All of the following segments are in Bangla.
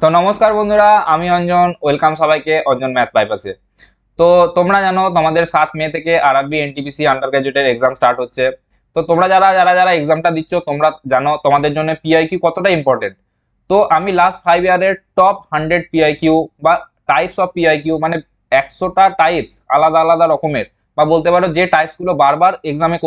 তো নমস্কার বন্ধুরা, আমি অঞ্জন। ওয়েলকাম সবাইকে অঞ্জন ম্যাথ বাইপাসে। তো তোমরা জানো তোমাদের 7 মে থেকে আরআরবি এনটিপিসি আন্ডার গ্রাজুয়েটের এক্সাম স্টার্ট হচ্ছে। তো তোমরা যারা যারা যারা এক্সামটা দিচ্ছ তোমরা জানো তোমাদের জন্য পিআইকিউ কতটা ইম্পর্টেন্ট। তো আমি লাস্ট 5 ইয়ারের টপ 100 পিআইকিউ বা টাইপস অফ পিআইকিউ, মানে 100টা টাইপস আলাদা আলাদা রকমের, বা বলতে পারো যে টাইপসগুলো বারবার এক্সামে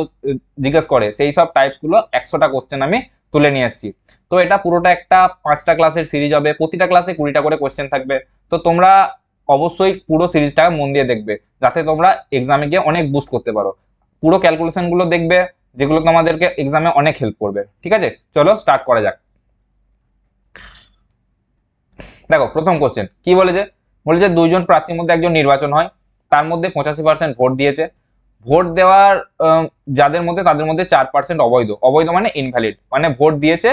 জিজ্ঞেস করে সেই সব টাইপসগুলো 100টা কোশ্চেন আমি তুলে নিয়ে এসেছি। তো এটা পুরোটা একটা 5টা ক্লাসের সিরিজ হবে, প্রতিটা ক্লাসে 20টা করে কোশ্চেন থাকবে। তো তোমরা অবশ্যই পুরো সিরিজটা মন দিয়ে দেখবে, যাতে তোমরা এক্সামে গিয়ে অনেক বুস্ট করতে পারো। পুরো ক্যালকুলেশন গুলো দেখবে, যেগুলো তোমাদেরকে এক্সামে অনেক হেল্প করবে। ঠিক আছে, চলো স্টার্ট করা যাক। দেখো, প্রথম কোশ্চেন কি বলেছে। বলেছে দুইজন প্রার্থীর মধ্যে একজন নির্বাচন হয়, তার মধ্যে 85% ভোট দিয়েছে। ভোট দেওয়ার যাদের মধ্যে তাদের মধ্যে 4% অবৈধ। অবৈধ মানে ইনভ্যালিড, মানে ভোট দিয়েছে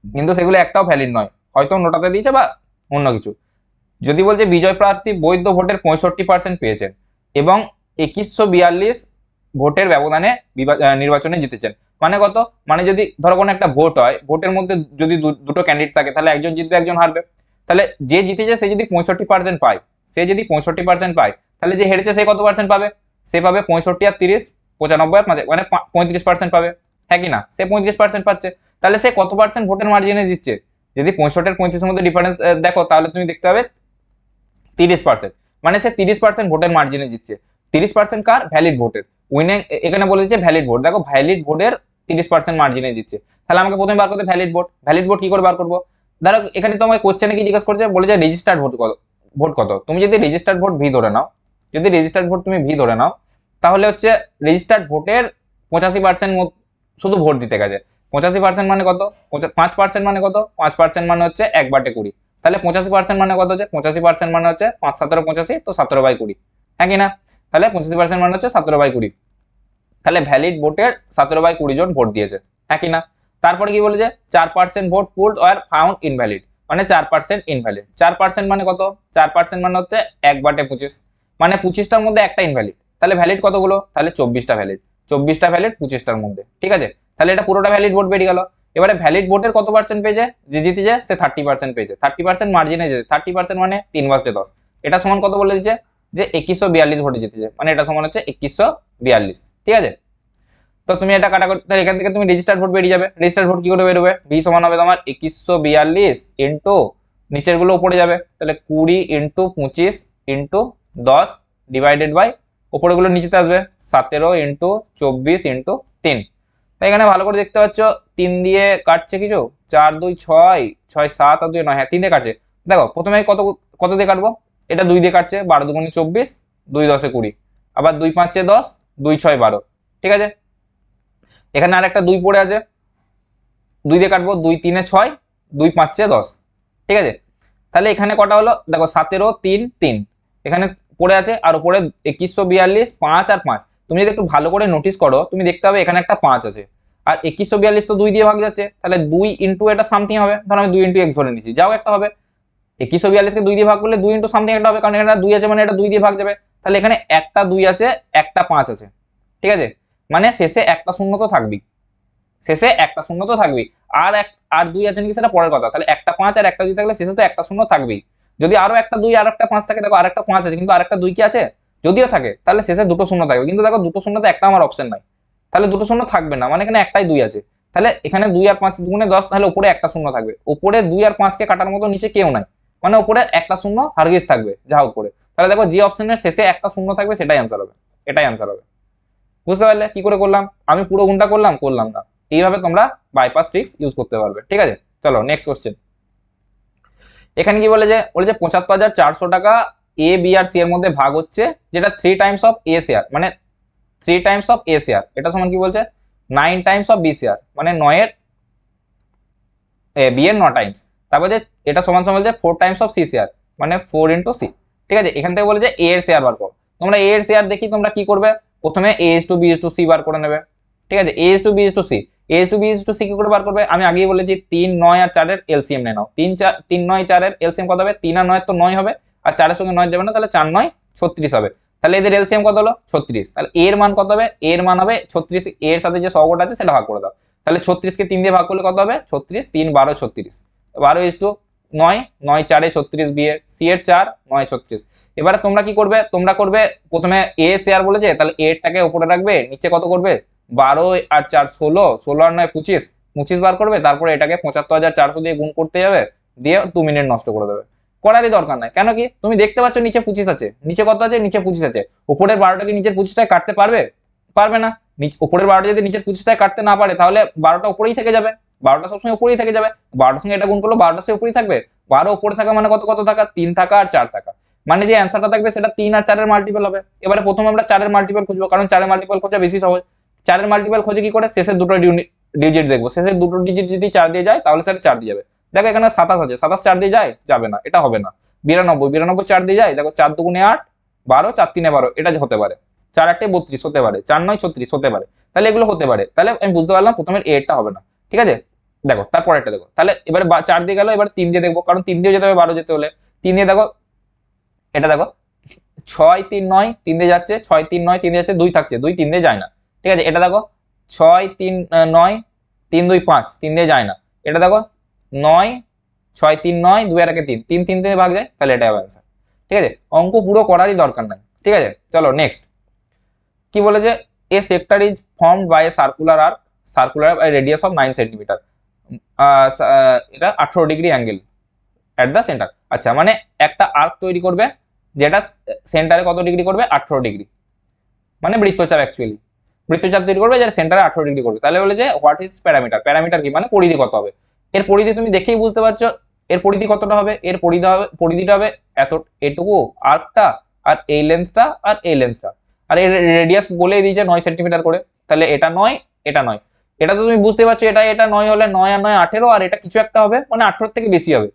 কিন্তু সেগুলো একটাও ভ্যালিড নয়, হয়তো নোটাতে দিয়েছে বা অন্য কিছু। যদি বলছে বিজয় প্রার্থী বৈধ ভোটের 65% পেয়েছেন এবং 2142 ভোটের ব্যবধানে নির্বাচনে জিতেছেন। মানে কত? মানে যদি ধরো কোনো একটা ভোট হয়, ভোটের মধ্যে যদি দুটো ক্যান্ডিডেট থাকে, তাহলে একজন জিতবে একজন হারবে। তাহলে যে জিতেছে সে যদি 65% পায়, তাহলে যে হেরেছে সে কত পার্সেন্ট পাবে? সে পাবে 65 আর 30, 95 আর 5, মানে 35% পাবে। হ্যাঁ কি না? সে 35% পাচ্ছে। তাহলে সে কত পার্সেন্ট ভোটের মার্জিনে দিচ্ছে? যদি 65 আর 35-এর মধ্যে ডিফারেন্স দেখো, তাহলে তুমি দেখতে পাবে 30%। মানে সে 30% ভোটের মার্জিনে জিতছে। 30% কার? ভ্যালিড ভোটের। উইনিং এখানে বলে দিচ্ছে ভ্যালিড ভোট। দেখো, ভ্যালিড ভোটের 30% মার্জিনে দিচ্ছে। তাহলে আমাকে প্রথমে বার করতে ভ্যালিড ভোট। ভ্যালিড ভোট কি করে বার করবো? ধরো এখানে তোমাকে কোশ্চেনে কি জিজ্ঞাসা করছে, বলে যে রেজিস্টার্ড ভোট কত। ভোট কত? তুমি যদি রেজিস্টার্ড ভোট ভি ধরে নাও, যদি রেজিস্টার্ড ভোট তুমি ভি ধরে নাও, তাহলে হচ্ছে রেজিস্টার্ড ভোটের 85% শুধু ভোট দিতে গেছে। 85% মানে কত? 5% মানে কত? 5% মানে হচ্ছে 1/20। তাহলে 85% মানে কত হচ্ছে? 85% মানে হচ্ছে 5×17=85, তো 17/20। হ্যাঁ কি না? তাহলে 85% মানে হচ্ছে 17/20। তাহলে ভ্যালিড ভোটের 17/20 জন ভোট দিয়েছে। হ্যাঁ কি না? তারপরে কি বলেছে? 4% vote pulled are found invalid, মানে 4% ইনভ্যালিড। 4% মানে কত? 4% মানে হচ্ছে 1/25, মানে 25টার মধ্যে একটা ইনভ্যালিড। তাহলে ভ্যালিড কতগুলো? তাহলে 24টা ভ্যালিড। 24টা ভ্যালিড 25টার মধ্যে। ঠিক আছে, তাহলে এটা পুরোটা ভ্যালিড ভোট বেরিয়ে গেল। এবারে ভ্যালিড ভোটের কত পার্সেন্ট পেয়েছে? যে জিতেছে সে 30% পেয়েছে। 30% মার্জিনে যেতে, 30% মানে 3/10। এটা সমান কত বলে দিচ্ছে? যে 2142 ভোটে জিতেছে, মানে এটা সমান হচ্ছে 2142। ঠিক আছে, তো তুমি এটা কাটাকুটি, তাহলে এখান থেকে তুমি রেজিস্টার্ড ভোট বেরিয়ে যাবে। রেজিস্টার্ড ভোট কি করে বেরোবে? ভি সমান হবে তোমার 2142 ইন্টু নিচের গুলো উপরে যাবে, তাহলে 20 ইন্টু 25 ইন্টু 10 ডিভাইডেড বাই উপরে গুলো নিচেতে আসবে 17 ইন্টু 24 ইন্টু 3। তাই এখানে ভালো করে দেখতে পাচ্ছ 3 দিয়ে কাটছে কিছু, 4 2 6 6 7 আর 2 9, হ্যাঁ 3 দিয়ে কাটছে। দেখো প্রথমে কত কত দিয়ে কাটবো? এটা 2 দিয়ে কাটছে, 12 2 24, 2 10 20, আবার 2 5 10, 2 6 12। ঠিক আছে, এখানে আর একটা 2 পড়ে আছে, 2 দিয়ে কাটবো, 2 3 6, 2 5 10। ঠিক আছে, তাহলে এখানে কটা হলো? দেখো 17 3 3 এখানে পড়ে আছে, আর উপরে 2142 5 আর 5। তুমি যদি একটু ভালো করে নোটিস করো, তুমি দেখতে পাবে এখানে একটা 5 আছে, আর 2142 তো 2 দিয়ে ভাগ যাচ্ছে, তাহলে 2 ইন্টু এটা সামথিং হবে। ধরো আমি 2 ইন্টু এক্স ধরে নিচ্ছি, যাও একটা হবে। 2142কে 2 দিয়ে ভাগ করলে 2 ইন্টু সামথিং একটা হবে, কারণ এখানে 2 আছে মানে এটা 2 দিয়ে ভাগ যাবে। তাহলে এখানে একটা 2 আছে, একটা 5 আছে। ঠিক আছে, মানে শেষে একটা শূন্য তো থাকবেই, শেষে একটা শূন্য তো থাকবেই। আর আর 2 আছে নাকি সেটা পরের কথা। তাহলে একটা 5 আর একটা 2 থাকলে শেষে তো একটা শূন্য থাকবেই। যদি আরো একটা 2 আর একটা 5 থাকে, দেখো আর একটা 5 আছে কিন্তু আর একটা 2 কি আছে? যদিও থাকে তাহলে শেষে দুটো শূন্য থাকবে, কিন্তু দেখো দুটো শূন্যতে একটা আমার অপশন নাই, তাহলে দুটো শূন্য থাকবে না, মানে এখানে একটাই 2 আছে। তাহলে এখানে 2 আর 5 দুগুণে 10, তাহলে উপরে একটা শূন্য থাকবে। উপরে 2 আর 5কে কাটার মতো নিচে কেউ নাই, মানে উপরে একটা শূন্য হারগিস থাকবে যা হোক করে। তাহলে দেখো যে অপশনের শেষে একটা শূন্য থাকবে সেটাই অ্যান্সার হবে, এটাই অ্যান্সার হবে। বুঝতে পারলে কি করে করলাম? আমি পুরো গুণটা করলাম না। এইভাবে তোমরা বাইপাস ট্রিক্স ইউজ করতে পারবে। ঠিক আছে, চলো নেক্সট কোশ্চেন। এখানে কি বলে যে 75,400 টাকা এ বি আর সি এর মধ্যে ভাগ হচ্ছে, যেটা 3 টাইমস অফ এ শেয়ার, মানে 3 টাইমস অফ এ শেয়ার। এটা সমান কি বলছে? 9 টাইমস অফ বি শেয়ার, মানে 9 এর বি এর 9 টাইমস। তারপর যে এটা সমান সমান বলছে 4 টাইমস অফ সি শেয়ার, মানে 4 ইন্টু সি। ঠিক আছে, এখান থেকে বলে যে এ এর শেয়ার বার করো। তোমরা এ এর শেয়ার দেখি তোমরা কি করবে? প্রথমে A is to B is to C বার করে নেবে। ঠিক আছে, A is to B is to C, A is to B is to C কি করে বার করবে? আমি আগেই বলেছি 3 9 আর 4 এর এলসিএম নিয়ে নাও। 3 9 4 এর এলসিএম কত হবে? 3 আর 9 তো 9 হবে, আর 4 এর সঙ্গে 9 যাবে না, তাহলে 4 9 36 হবে। তাহলে এদের এলসিএম কত হলো? 36। তাহলে এর মান কত হবে? এর মান হবে 36, এর সাথে যে সহগটা আছে সেটা ভাগ করে দাও। তাহলে 36কে 3 দিয়ে ভাগ করলে কত হবে? 36 3 12 36, 12 ইস টু 9, 9 4 36 বি এর, সি এর 4, 9 36। এবারে তোমরা কি করবে, তোমরা করবে প্রথমে এ শেয়ার বলেছে, তাহলে এটাকে উপরে রাখবে, নিচে কত করবে 12 আর 4 16, 16 আর 9 25, 25 বার করবে, তারপরে এটাকে 75,400 দিয়ে গুণ করতে যাবে, দিয়ে 2 মিনিট নষ্ট করে দেবে। করারই দরকার নাই, কেন কি তুমি দেখতে পাচ্ছ নিচে 25 আছে, নিচে কত আছে, নিচে 25 আছে। উপরের 12টা কি নিচের 25টায় কাটতে পারবে? পারবে না। উপরের 12টা যদি নিচের 25টায় কাটতে না পারে, তাহলে 12টা উপরেই থেকে যাবে, 12টা সবসময় উপরেই থেকে যাবে, 12টার সঙ্গে এটা গুণ করলো, 12টা সে উপরেই থাকবে। 12 উপরে থাকা মানে কত কত থাকা, 3 থাকা আর 4 থাকা, মানে যে অ্যান্সারটা থাকবে সেটা 3 আর 4 এর মাল্টিপল হবে। এবারে প্রথমে আমরা 4 এর মাল্টিপল খুঁজবো, কারণ 4 এর মাল্টিপল খোঁজা বেশি সহজ। 4 এর মাল্টিপল খোঁজে কি করে, শেষের দুটো ডিজিট দেখবো, শেষের দুটো ডিজিট যদি 4 দিয়ে যায় তাহলে সেটা 4 দিয়ে যাবে। দেখো এখানে 27 আছে, 27 4 দিয়ে যায়, যাবে না, এটা হবে না। 92, 92 4 দিয়ে যায়, দেখো 4 দুগুণে 8, 12, 4 3 12, এটা হতে পারে। 4 8 32 হতে পারে, 4 9 36 হতে পারে, তাহলে এগুলো হতে পারে। তাহলে আমি বুঝতে পারলাম প্রথমের এটা হবে না, ঠিক আছে। দেখো তারপরে একটা দেখো, তাহলে এবারে 4 দিয়ে গেল, এবার 3 দিয়ে দেখবো, কারণ 3 দিয়ে যেতে হবে 12 যেতে হলে। 3 দিয়ে দেখো, এটা দেখো 6 3 9, 3 দিয়ে যাচ্ছে, 6 3 9, 3 দিয়ে যাচ্ছে, 2 থাকছে, 2 3 দিয়ে যায় না, ঠিক আছে। এটা দেখো 6 3 9, 3 2 5, 3 দিয়ে যায় না। এটা দেখো 9 6 3 9, 2 আর 1 3, 3 3 দিয়ে ভাগ যায়, তাহলে এটা হবে অ্যান্সার, ঠিক আছে। অঙ্ক পুরো করারই দরকার নাই, ঠিক আছে। চলো নেক্সট কি বলেছে, a sector is formed by a circular by radius of 9 centimetre, এটা 18 degree angle at the centre. আচ্ছা, মানে একটা আর্ক তৈরি করবে যেটা সেন্টারে কত ডিগ্রি করবে, 18 ডিগ্রি, মানে বৃত্তচাপ, অ্যাকচুয়ালি বৃত্তচাপ তৈরি করবে যেটা সেন্টারে 18 ডিগ্রি করবে। তাহলে বলে যে হোয়াট ইজ প্যারামিটার, প্যারামিটার কি মানে পরিধি কত হবে। এর পরিধি তুমি দেখেই বুঝতে পারছো এর পরিধি কতটা হবে, এর পরিধিটা হবে এত, এটুকু আর্কটা, আর এই লেন্থটা, আর এই লেন্থটা, আর এর রেডিয়াস বলেই দিয়েছে 9 সেন্টিমিটার করে, তাহলে এটা 9, এটা 9, এটা তো তুমি বুঝতে পারছো, এটা 9 হলে 9 আর 9 18, আর এটা কিছু একটা হবে, মানে 18 থেকে বেশি হবে,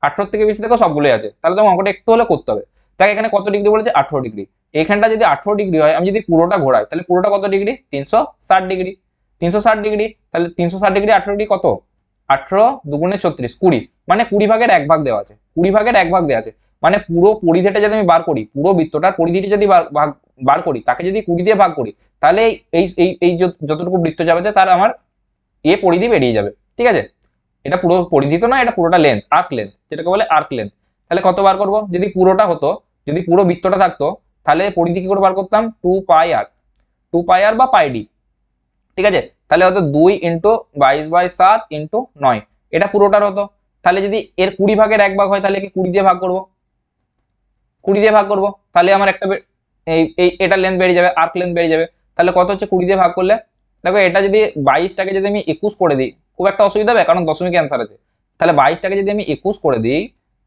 18 থেকে বেশি দেখো সবগুলোই আছে, তাহলে তোমার অঙ্কটা একটু হলে করতে হবে। দেখ এখানে কত ডিগ্রি বলেছে, 18 ডিগ্রি। এখানটা যদি 18 ডিগ্রি হয়, আমি যদি পুরোটা ঘোরাই, তাহলে পুরোটা কত ডিগ্রি, 360 ডিগ্রি। 360 ডিগ্রি, তাহলে 360 ডিগ্রি 18 ডিগ্রি কত, 18 দুগুণে 36, 20, মানে 20 ভাগের 1 ভাগ দেওয়া আছে, 20 ভাগের 1 ভাগ দেওয়া আছে, মানে পুরো পরিধিটা যদি আমি বার করি, পুরো বৃত্তটার পরিধিটি যদি বার করি, তাকে যদি 20 দিয়ে ভাগ করি, তাহলে এই এই এই যতটুকু বৃত্ত যাবে তার আমার পরিধি বেরিয়ে যাবে, ঠিক আছে। এটা পুরো পরিধি তো না, এটা পুরোটা লেন্থ, আর্ক লেন্থ, যেটাকে বলে আর্ক লেন্থ। তাহলে কত বার করব, যদি পুরোটা হতো, যদি পুরো বৃত্তটা থাকতো, তাহলে পরিধি কি করে বার করতাম, 2 পাই আর, 2 পাই আর বা পাই ডি, ঠিক আছে। তাহলে হতো 2 ইন্টু 22/7 ইন্টু 9, এটা পুরোটার হতো। তাহলে যদি এর 20 ভাগের 1 ভাগ হয়, তাহলে কি 20 দিয়ে ভাগ করব, 20 দিয়ে ভাগ করব, তাহলে আমার একটা এটা লেন্থ বেরিয়ে যাবে, আর্ক লেন্থ বেরিয়ে যাবে। তাহলে কত হচ্ছে 20 দিয়ে ভাগ করলে, দেখো এটা যদি 22টাকে যদি আমি 21 করে দিই, খুব একটা অসুবিধা হবে, কারণ দশমিক অ্যান্সার আছে। তাহলে 22টাকে যদি আমি 21 করে দিই,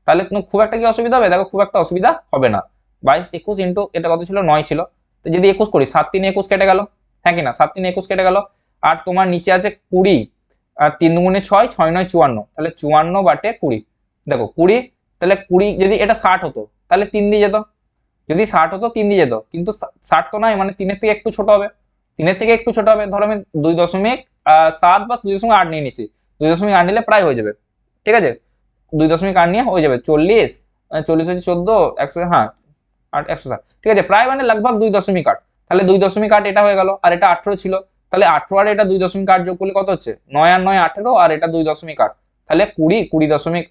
তাহলে খুব একটা কি অসুবিধা হবে, দেখো খুব একটা অসুবিধা হবে না। 22 21 ইন্টু এটা কত ছিল, 9 ছিল, তো যদি 21 করি, 7 3 21 কেটে গেল, হ্যাঁ কি না, 7 3 21 কেটে গেল। আর তোমার নিচে আছে 20, আর 3 দুগুণে 6, 6 9 54, তাহলে 54/20, দেখো 20, তাহলে 20 যদি এটা 60 হতো, তাহলে 3 দিয়ে যেত, যদি 60 হতো 3 দিয়ে যেত, কিন্তু 60 তো নাই, মানে 3 এর থেকে একটু ছোট হবে, 3 এর থেকে একটু ছোট হবে, ধরো আমি 2.7 বা 2.8 নিয়ে নিচ্ছি, 2.8 নিলে প্রায় হয়ে যাবে, ঠিক আছে। 2.8 নিয়ে হয়ে যাবে 40, 40 হচ্ছে 14, 100, হ্যাঁ 8 160, ঠিক আছে, প্রায় মানে লগভগ 2.8, তাহলে 2.8 এটা হয়ে গেল, আর এটা 18 ছিল, তাহলে 18 আর এটা 2.8 যোগ করলে কত হচ্ছে, 9 আর 9 18, আর এটা 2.8, তাহলে 20 20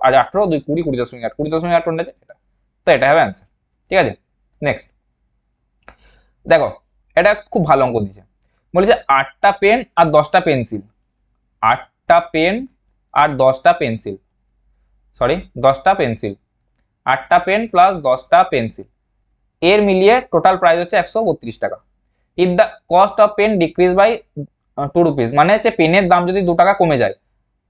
আর 18 2 20 20.8 20.8 এটা, তো এটা হবে অ্যান্সার, ঠিক আছে। নেক্সট দেখো, এটা খুব ভালো অঙ্ক দিয়েছে, বলেছে 8টা পেন আর 10টা পেন্সিল, 8টা পেন আর 10টা পেন্সিল, সরি 10টা পেন্সিল, 8টা পেন প্লাস 10টা পেন্সিল, এর মিলিয়ে টোটাল প্রাইস হচ্ছে 132 টাকা। If the cost of pen decrease by 2 rupees, মানে হচ্ছে পেনের দাম যদি 2 টাকা কমে যায়,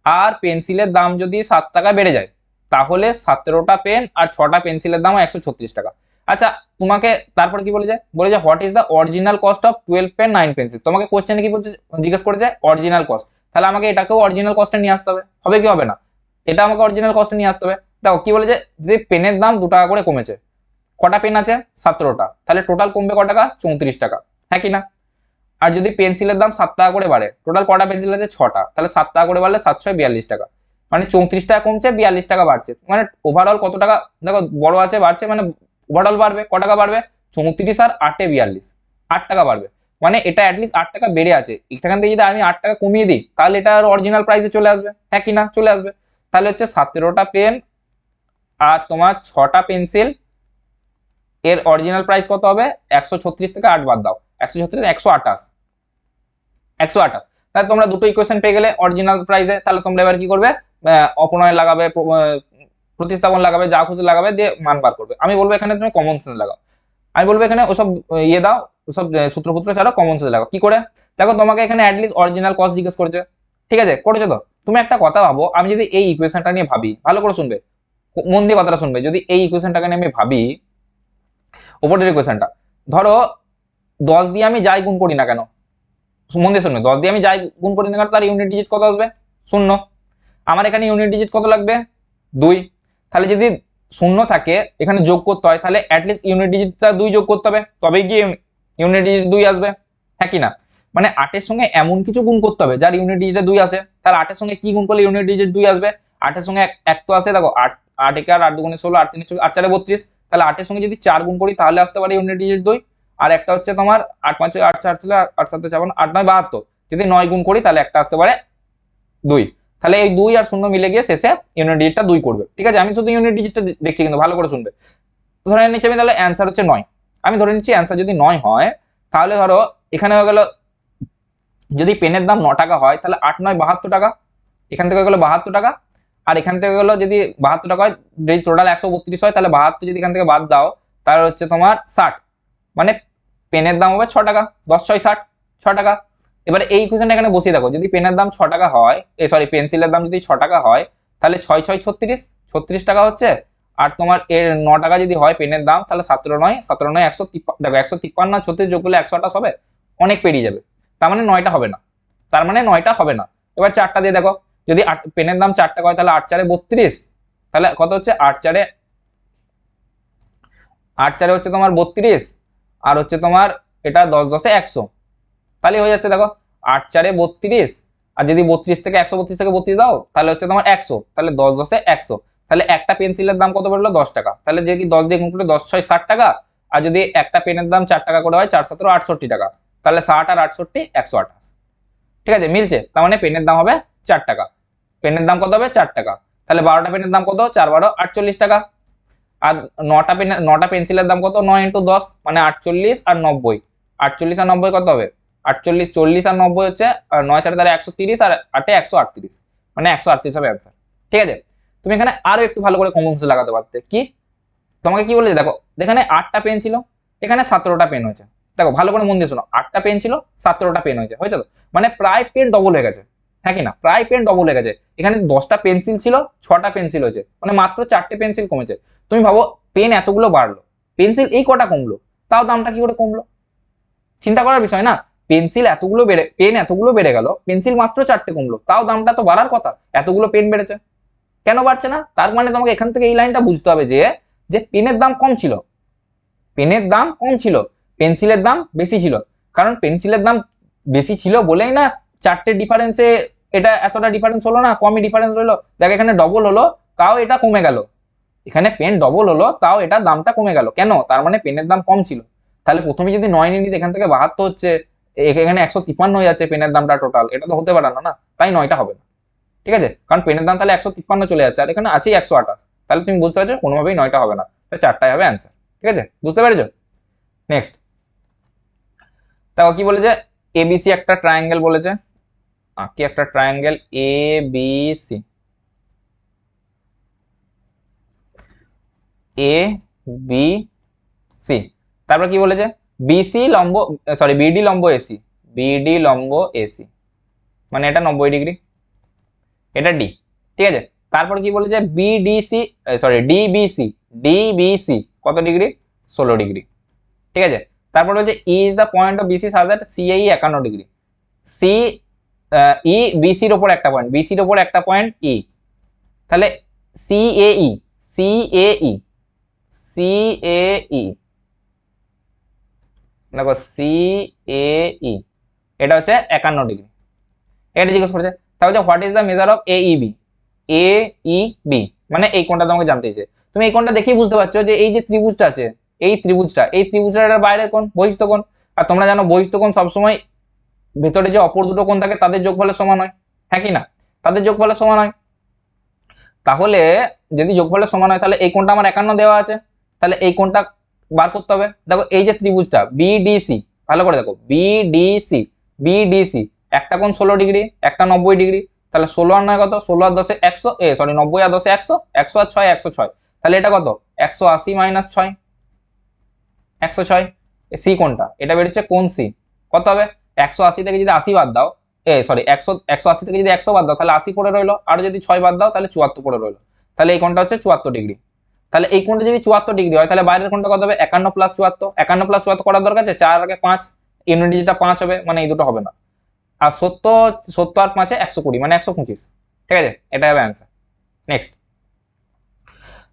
আর পেন্সিলের দাম যদি 7 টাকা বেড়ে যায়, তাহলে 17টা পেন আর 6টা পেন্সিলের দাম 136 টাকা। আচ্ছা, তোমাকে তারপর কি বলে যায় what is the original cost of 12 pen 9 pencil, তোমাকে কোশ্চেনে কি বলছে, জিজ্ঞেস করেছে অরিজিনাল কস্ট, তাহলে আমাকে এটাকেও অরিজিনাল কস্টে নিয়ে আসতে হবে, হবে কি হবে না, এটা আমাকে অরিজিনাল কস্টে নিয়ে আসতে হবে। দেখো কি বলেছে, যে পেনের দাম 2 টাকা করে কমেছে, কটা পেন আছে 17টা, তাহলে টোটাল কমবে ক টাকা, 34 টাকা, হ্যাঁ কি না। আর যদি পেন্সিলের দাম 7 টাকা করে বাড়ে, টোটাল কটা পেন্সিল আছে 6টা, তাহলে 7 টাকা করে বাড়লে 742 টাকা, মানে 34 টাকা কমছে 42 টাকা বাড়ছে, মানে ওভারঅল কত টাকা, দেখো বড় আছে বাড়ছে, মানে ওভারঅল বাড়বে, ক টাকা বাড়বে 34 আর 8 এ 42, 8 টাকা বাড়বে, মানে এটা অ্যাটলিস্ট 8 টাকা বেড়ে আছে, এখান থেকে যদি আমি 8 টাকা কমিয়ে দিই, তাহলে এটা আর অরিজিনাল প্রাইসে চলে আসবে, হ্যাঁ কি না চলে আসবে। তাহলে হচ্ছে 17টা পেন আর তোমার 6টা পেন্সিল, এর অরিজিনাল প্রাইস কত হবে? 136 থেকে 8 বাদ দাও, 136 128, 128। তাহলে তোমরা দুটো ইকুয়েশন পেয়ে গেলে অরিজিনাল প্রাইসে। তাহলে তোমরা এবার কি করবে? অপনয় লাগাবে, প্রতিস্থাপন লাগাবে, যা খুশি লাগাবে, দিয়ে মান বার করবে। আমি বলবো এখানে তুমি কমন সেন্স লাগাও। আমি বলবো এখানে ওসব ইয়ে দাও, ওসব সূত্রপুত্র ছাড়া কমন সেন্স লাগাও। কি করে? দেখো তোমাকে এখানে অ্যাটলিস্ট অরিজিনাল কস্ট জিজ্ঞেস করেছে, ঠিক আছে, করেছে তো। তুমি একটা কথা ভাবো, আমি যদি এই ইকুয়েশনটা নিয়ে ভাবি, ভালো করে শুনবে, মন দিয়ে কথাটা শুনবে, যদি এই ইকুয়েশনটাকে নিয়ে আমি ভাবি, ওপরের ইকুয়েশনটা, ধরো 10 দিয়ে আমি যাই গুণ করি না কেন, মন দিয়ে শুনবে, 10 দিয়ে আমি যাই গুণ করি না কেন, তার ইউনিট ডিজিট কত আসবে? 0। আমার এখানে ইউনিট ডিজিট কত লাগবে? 2। তাহলে যদি 0 থাকে, এখানে যোগ করতে হয়, তাহলে অ্যাটলিস্ট ইউনিট ডিজিটটা 2 যোগ করতে হবে, তবেই গিয়ে ইউনিট ডিজিট 2 আসবে, হ্যাঁ কি না? মানে 8 এর সঙ্গে এমন কিছু গুণ করতে হবে যার ইউনিট ডিজিটে 2 আসে। তাহলে 8 এর সঙ্গে কি গুণ করলে ইউনিট ডিজিট 2 আসবে? 8 এর সঙ্গে 1 তো আসে, দেখো 8, 8 একে আর 8 দুগুণে 16, 8 3 8 4 32। তাহলে 8 এর সঙ্গে যদি 4 গুণ করি তাহলে আসতে পারে ইউনিট ডিজিট 2। আর একটা হচ্ছে তোমার 8 5 8 4 8 7 54, 8 9 72, যদি 9 গুণ করি তাহলে একটা আসতে পারে 2। তাহলে এই 2 আর 0 মিলে গিয়ে শেষে ইউনিট ডিজিটটা 2 করবে, ঠিক আছে। আমি শুধু ইউনিট ডিজিটটা দেখছি, কিন্তু ভালো করে শুনবে। ধরে নিচ্ছি আমি, তাহলে অ্যান্সার হচ্ছে 9। আমি ধরে নিচ্ছি অ্যান্সার যদি 9 হয়, তাহলে ধরো এখানে হয়ে গেল, যদি পেনের দাম 9 টাকা হয়, তাহলে 8 9 72 টাকা, এখান থেকে গেলো 72 টাকা, আর এখান থেকে গেলো যদি 72 টাকা হয়, যদি টোটাল 132 হয়, তাহলে 72 যদি এখান থেকে বাদ দাও, তাহলে হচ্ছে তোমার 60, মানে পেনের দাম হবে 6 টাকা, 10 6 60, 6 টাকা। এবারে এই ইকুয়েশনটা এখানে বসিয়ে দেখো, যদি পেনের দাম 6 টাকা হয়, সরি পেন্সিলের দাম যদি 6 টাকা হয়, তাহলে 6 6 36, 36 টাকা হচ্ছে। আর তোমার এর 9 টাকা যদি হয় পেনের দাম, তাহলে 17 9 17 9 153, দেখো 153 36 যোগ করলে 128 হবে, অনেক পেরিয়ে যাবে। তার মানে 9টা হবে না, তার মানে 9টা হবে না। এবার 4টা দিয়ে দেখো, যদি পেনের দাম 4 টাকা হয়, তাহলে 8 4 32, তাহলে কত হচ্ছে? 8 4 হচ্ছে তোমার 32, আর হচ্ছে তোমার এটা 10 10 100, তাহলে হয়ে যাচ্ছে দেখো 8 4 32, আর যদি 32 থেকে 132 থেকে 32 দাও, তাহলে হচ্ছে তোমার 100, তাহলে 10 10 100। তাহলে একটা পেন্সিলের দাম কত বেরোলো? 10 টাকা। তাহলে যদি 10 দিয়ে গুণ করলে 10 6 60 টাকা, আর যদি একটা পেনের দাম 4 টাকা করে হয়, 4 17 68 টাকা, তাহলে 60 আর 68 128, ঠিক আছে, মিলছে। তার মানে পেনের দাম হবে 4 টাকা। পেনের দাম কত হবে? 4 টাকা। তাহলে 12টা পেনের দাম কত? 4 12 48 টাকা। আর 9টা পেন্সিলের দাম কত? 9 × 10, মানে 48 আর 90, 48 আর 90 কত হবে? 48 40 আর 90 হচ্ছে, আর 9 4 দ্বারা 130, আর 8 138, মানে 138 হবে অ্যান্সার, ঠিক আছে। তুমি এখানে আরো একটু ভালো করে কমন সেন্স লাগাতে পারতে। কি তোমাকে কি বলেছে দেখো, এখানে 8টা পেন ছিল, এখানে 17টা পেন হয়েছে। দেখো ভালো করে মন দিয়ে শোনো, 8টা পেন ছিল, 17টা পেন হয়েছে, হয়েছে তো? মানে প্রায় পেন ডবল হয়ে গেছে, হ্যাঁ কি না? প্রায় পেন ডবল হয়ে গেছে। এখানে 10টা পেন্সিল ছিল, 6টা পেন্সিল হয়েছে, মানে মাত্র 4টে পেন্সিল কমেছে। তুমি ভাবো পেন এতগুলো বাড়লো, পেন্সিল এই কটা কমলো, তাও দামটা কি করে কমলো? চিন্তা করার বিষয় না। পেন এতগুলো বেড়ে গেল, পেন্সিল মাত্র 4টে কমলো, তাও দামটা তো বাড়ার কথা, এতগুলো পেন বেড়েছে, কেন বাড়ছে না? তার মানে তোমাকে এখান থেকে এই লাইনটা বুঝতে হবে যে যে পেনের দাম কম ছিল, পেনের দাম কম ছিল, পেন্সিলের দাম বেশি ছিল। কারণ পেন্সিলের দাম বেশি ছিল বলেই না 4টে ডিফারেন্সে এটা এতটা ডিফারেন্স হলো না, কমই ডিফারেন্স হলো। দেখ এখানে ডবল হলো, তাও এটা কমে গেল, এখানে পেন ডবল হলো, তাও এটা দামটা কমে গেল, কেন? তার মানে পেনের দাম কম ছিল। তাহলে প্রথমে যদি 9 নিয়ে নিতে, এখান থেকে 72 হচ্ছে, এখানে 153 হয়ে যাচ্ছে পেনের দামটা টোটাল, এটা তো হতে পারে না, না, তাই 9টা হবে না, ঠিক আছে। কারণ পেনের দাম তাহলে 153 চলে যাচ্ছে, আর এখানে আছেই 128, তাহলে তুমি বুঝতে পারছো কোনোভাবেই 9টা হবে না, তাহলে 4টাই হবে অ্যান্সার, ঠিক আছে, বুঝতে পেরেছো? নেক্সট দেখো কি বলেছে, এবিসি একটা ট্রায়াঙ্গেল বলেছে, কি একটা ট্রায়াঙ্গেল এবিসি, এবিসি, তারপর কি বলেছে? বিসি লম্ব, সরি বিডি লম্ব এসি, বিডি লম্ব এসি, মানে এটা 90 ডিগ্রি, এটা ডি, ঠিক আছে। তারপর কি বলেছে? বিডিসি, সরি ডিবিসি, ডিবিসি কত ডিগ্রি? 16 ডিগ্রি, ঠিক আছে। তারপর বলছে E is the point of BC such that CAE 51 degree, C E বিসির ওপর একটা পয়েন্ট, বিসির ওপর একটা পয়েন্ট ই, তাহলে সিএই, সিএই, সিএই, দেখো সিএই এটা হচ্ছে 51 ডিগ্রি, এটা জিজ্ঞেস করেছে। তাহলে what is the measure of AB, AB মানে এই কোণটা তোমাকে জানতে চাইছে। তুমি এই কোণটা দেখেই বুঝতে পারছো যে এই যে ত্রিভুজটা আছে, এই ত্রিভুজটার বাইরে কোণ, বহিস্থ কোণ। আর তোমরা জানো বহিস্থ কোণ সবসময় ভেতরে যে অপর দুটো কোণ থাকে তাদের যোগফলের সমান হয়, হ্যাঁ কি না? তাদের যোগফলের সমান হয়। তাহলে যদি যোগফলের সমান হয় তাহলে এই কোণটা আমার 51 দেওয়া আছে, তাহলে এই কোণটা বার করতে হবে। দেখো এই যে ত্রিভুজটা বিডিসি, ভালো করে দেখো বিডিসি, বিডিসি একটা কোণ 16 ডিগ্রি, একটা 90 ডিগ্রি, তাহলে 16 আর 9 কত, 16 আর 10 100, 90 আর 10 100, 100 আর 6 106, তাহলে এটা কত 180 মাইনাস 6, 106। সি কোণটা এটা বেরোচ্ছে কোণ সি, কত হবে 180 থেকে যদি 80 বাদ দাও, 180 থেকে যদি 100 বাদ দাও তাহলে 80 পড়ে রইলো, আর যদি 6 বাদ দাও তাহলে 74 পড়ে রইলো, তাহলে এই কোণটা হচ্ছে 74 ডিগ্রি। তাহলে এই কোণটা যদি 74 ডিগ্রি হয় তাহলে বাইরের কোণটা কত হবে 51 প্লাস 74, 51 প্লাস 74 করার দরকার আছে, 4 আগে 5, ইউনিট ডিজিটটা 5 হবে, মানে এই দুটো হবে না। আর 70 আর 5 120 মানে 125, ঠিক আছে, এটা হবে অ্যান্সার। নেক্সট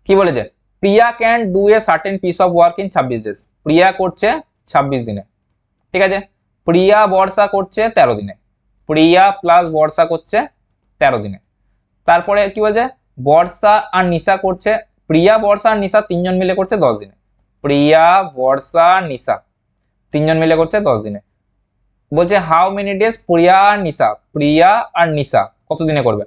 কি বলেছে, Priya can do a certain piece of work in 26 days. Priya করছে 26 দিনে, ঠিক আছে। প্রিয়া বর্ষা করছে 13 দিনে, প্রিয়া প্লাস বর্ষা করছে 13 দিনে। তারপরে কি বলছে, বর্ষা আর নিশা করছে, প্রিয়া বর্ষা আর নিশা তিনজন মিলে করছে 10 দিনে। প্রিয়া বর্ষা নিশা তিনজন মিলে করছে 10 দিনে। বলছে হাউ মেনি ডেজ প্রিয়া আর নিশা, প্রিয়া আর নিশা কত দিনে করবে।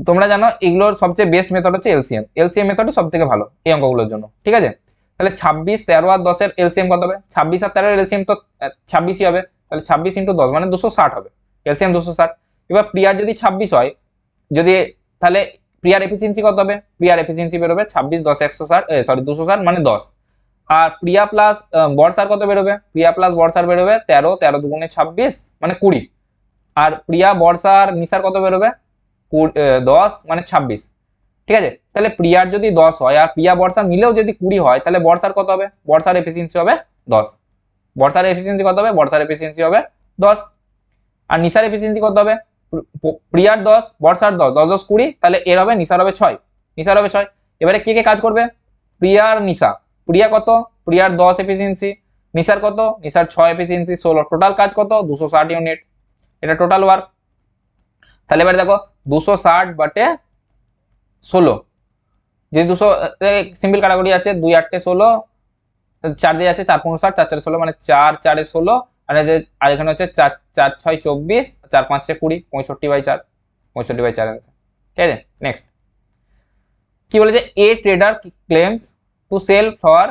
তোমরা জানো এগুলোর সবচেয়ে বেস্ট মেথড হচ্ছে এলসিএম, এলসিএম মেথডই সব থেকে ভালো এই অঙ্কগুলোর জন্য, ঠিক আছে। তাহলে 26, 13 আর 10 এর এলসিএম কত হবে, 26 আর 13 এর এলসিএম তো 26ই হবে, তাহলে 26 ইন্টু 10 মানে 260 হবে, এলসিএম 260। এবার প্রিয়ার যদি 26 হয়, যদি তাহলে প্রিয়ার এফিসিয়েন্সি কত হবে, প্রিয়ার এফিসিয়েন্সি বেরোবে 26 10 160, 260 মানে 10। আর প্রিয়া প্লাস বর্ষার কত বেরোবে, প্রিয়া প্লাস বর্ষার বেরোবে 13, 13 দুগুণে 26 মানে 20। আর প্রিয়া বর্ষার নিশার কত বেরোবে 10 মানে 26, ঠিক আছে। তাহলে প্রিয়ার যদি 10 হয় আর প্রিয়া বর্ষা মিলেও যদি 20 হয় তাহলে বর্ষার কত হবে, বর্ষার এফিসিয়েন্সি হবে 10। বর্ষার এফিসিয়েন্সি কত হবে, বর্ষার এফিসিয়েন্সি হবে 10। আর নিশার এফিসিয়েন্সি কত হবে, প্রিয়ার 10 বর্ষার 10, 10 10 20, তাহলে এর হবে নিশার হবে 6, নিশার হবে 6। এবারে কে কে কাজ করবে, প্রিয়ার নিশা, প্রিয়া কত, প্রিয়ার 10 এফিসিয়েন্সি, নিশার কত, নিশার 6 এফিসিয়েন্সি, 16, টোটাল কাজ কত 260 ইউনিট, এটা টোটাল ওয়ার্ক। তাহলে এবার দেখো 260 বাটে 16, যদি 200 সিম্পল কাটাকুটি আছে, 2 8 16, 4 দিয়ে আছে 4 15 60, 4 4 16 মানে 4 4 16, আর এখানে হচ্ছে 4 4 6 24, 4 5 6 20, 65/4, 65/4 आंसर, ঠিক আছে। নেক্সট কি বলেছে, a trader claims to sell for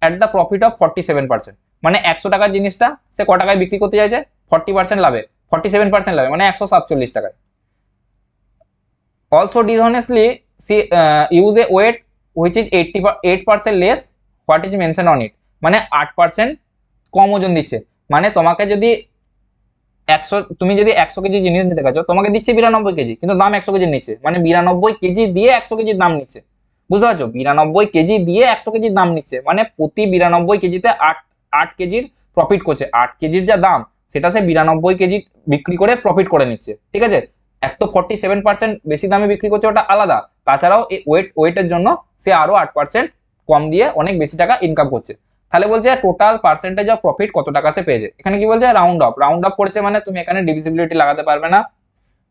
at the profit of 47%, মানে 100 টাকার জিনিসটা সে ক টাকায় বিক্রি করতে চাইছে, 40% লাভে, 47% লাভে মানে 147 টাকায়। Also ডিসঅনেস্টলি use a weight which is 8% less what is mentioned on it, মানে 8% কম ওজন দিচ্ছে। মানে তোমাকে যদি 100, তুমি যদি 100 কেজি জিনিস নিতে গেছো তোমাকে দিচ্ছে 92 কেজি, কিন্তু দাম 100 কেজি নিচ্ছে, মানে 92 কেজি দিয়ে 100 কেজির দাম নিচ্ছে, বুঝতে পারছো, 92 কেজি দিয়ে 100 কেজির দাম নিচ্ছে, মানে প্রতি 92 কেজিতে 8 কেজির প্রফিট করছে। 8 কেজির যা দাম সেটা সে 92 কেজি বিক্রি করে প্রফিট করে নিচ্ছে, ঠিক আছে। এক তো 47% বেশি দামে বিক্রি করছে ওটা আলাদা, তাছাড়াও এই ওয়েটের জন্য সে আরো 8% কম দিয়ে অনেক বেশি টাকা ইনকাম করছে। তাহলে বলছে টোটাল পার্সেন্টেজ অফ প্রফিট কত টাকা সে পেয়েছে। এখানে কি বলছে, রাউন্ড অফ করেছে, মানে তুমি এখানে ডিভিজিবিলিটি লাগাতে পারবে না,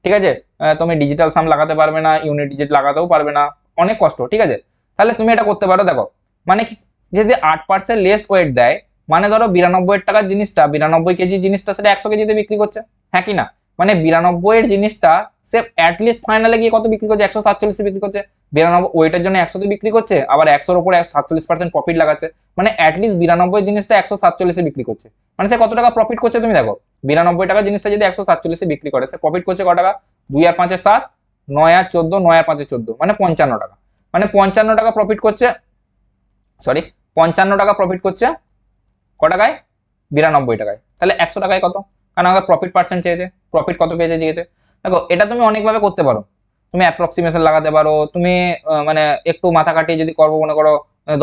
ঠিক আছে, তুমি ডিজিটাল সাম লাগাতে পারবে না, ইউনিট ডিজিট লাগাতেও পারবে না, অনেক কষ্ট, ঠিক আছে। তাহলে তুমি এটা করতে পারো, দেখো মানে যদি 8% লেস ওয়েট দেয়, মানে ধরো 92 টাকার জিনিসটা, 92 কেজি জিনিসটা সেটা 100 কেজিতে বিক্রি করছে, হ্যাঁ কি না, মানে 92 এর জিনিসটা সে অ্যাটলিস্ট ফাইনালে গিয়ে কত বিক্রি করছে, 147 বিক্রি করছে। 92 ওয়েটের জন্য 100 বিক্রি করছে, আবার 100 এর উপরে 47% প্রফিট লাগাচ্ছে, মানে অ্যাটলিস্ট 92 জিনিসটা 147 বিক্রি করছে, মানে সে কত টাকা প্রফিট করছে তুমি দেখো। 92 টাকা জিনিসটা যদি 147 বিক্রি করে সে প্রফিট করছে কত টাকা, 2 আর 5 7, 9 আর 14, 9 আর 5 14, মানে 55 টাকা, মানে 55 টাকা প্রফিট করছে, সরি 55 টাকা প্রফিট করছে ক টাকায়, 92 টাকায়। তাহলে 100 টাকায় কত, কারণ আমাকে প্রফিট পার্সেন্ট চেয়েছে, প্রফিট কত পেয়েছে জিজ্ঞেসে। দেখো এটা তুমি অনেকভাবে করতে পারো, তুমি অ্যাপ্রক্সিমেশন লাগাতে পারো, তুমি মানে একটু মাথা কাটিয়ে যদি করবো মনে করো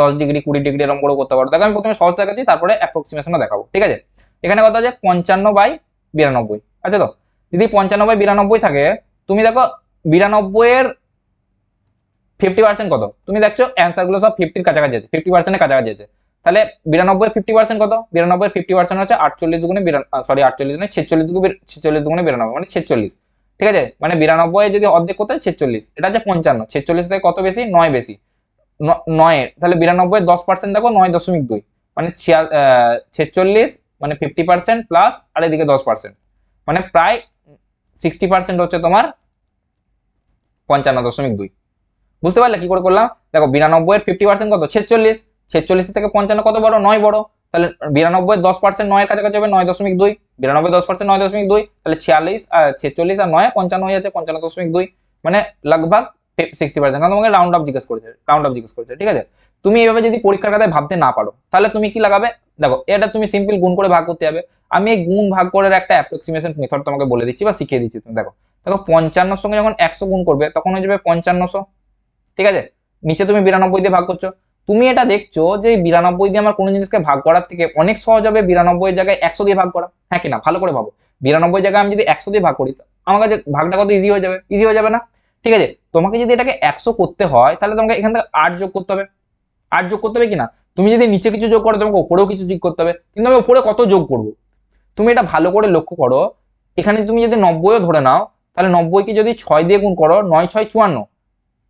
10 ডিগ্রি 20 ডিগ্রি এরকম করে করতে পারো। দেখো আমি প্রথমে সহজ দেখাচ্ছি তারপরে অ্যাপ্রক্সিমেশনও দেখাবো, ঠিক আছে। এখানে কথা হচ্ছে 55/92, আচ্ছা, তো যদি 55/92 থাকে, তুমি দেখো 92 এর 50% কত, তুমি দেখছো অ্যান্সার গুলো সব 50 এর কাছাকাছি আছে, 50% এর কাছাকাছি আছে। তাহলে 92 এর 50% কত, 92 এর 50% হচ্ছে 48 দুগুণে 46 নয় 46 দুগুণে 92 মানে 46, ঠিক আছে। মানে 92 যদি অর্ধেক করতে 46, এটা হচ্ছে 55, 46 থেকে কত বেশি, 9 বেশি, 9 তাহলে 92 10% দেখো 9.2, মানে 46 মানে 50% প্লাস আর এদিকে 10%, মানে প্রায় 60% হচ্ছে তোমার 55.2। বুঝতে পারলে কি করে করলাম? দেখো 92 এর 50% কত? 46। 46 থেকে 55 কত বড়? 9 বড়। তাহলে 92 এর 10% 9 এর কাছাকাছি হবে 9.2। 92 10% 9.2, তাহলে 46 আর 9 55 হয়ে যাচ্ছে 55.2, মানে লগভগ 60%। কারণ তোমাকে রাউন্ড আপ জিজ্ঞেস করেছে, ঠিক আছে? তুমি এইভাবে যদি পরীক্ষার খাতায় ভাবতে না পারো তাহলে তুমি কি লাগাবে? দেখো এটা তুমি সিম্পল গুণ করে ভাগ করতে হবে। আমি এই গুণ ভাগ করার একটা অ্যাপ্রক্সিমেশন মেথড তোমাকে বলে দিচ্ছি বা শিখিয়ে দিচ্ছি। তুমি দেখো 55 সঙ্গে যখন 100 গুণ করবে তখন হয়ে যাবে 5500, ঠিক আছে? নিচে তুমি 92 দিয়ে ভাগ করছো। তুমি এটা দেখছো যে 92 দিয়ে আমার কোনো জিনিসকে ভাগ করার থেকে অনেক সহজ হবে 92 জায়গায় 100 দিয়ে ভাগ করা, হ্যাঁ কি না? ভালো করে ভাবো, 92 জায়গায় আমি যদি 100 দিয়ে ভাগ করি আমার কাছে ভাগটা কত ইজি হয়ে যাবে, ইজি হয়ে যাবে না? ঠিক আছে, তোমাকে যদি এটাকে 100 করতে হয় তাহলে তোমাকে এখান থেকে 8 যোগ করতে হবে। 8 যোগ করতে হবে কিনা? তুমি যদি নিচে কিছু যোগ করো তোমাকে উপরেও কিছু যোগ করতে হবে, কিন্তু আমি উপরে কত যোগ করবো? তুমি এটা ভালো করে লক্ষ্য করো, এখানে তুমি যদি 90ও ধরে নাও তাহলে 90 কে যদি 6 দিয়ে গুণ করো 9 6 54,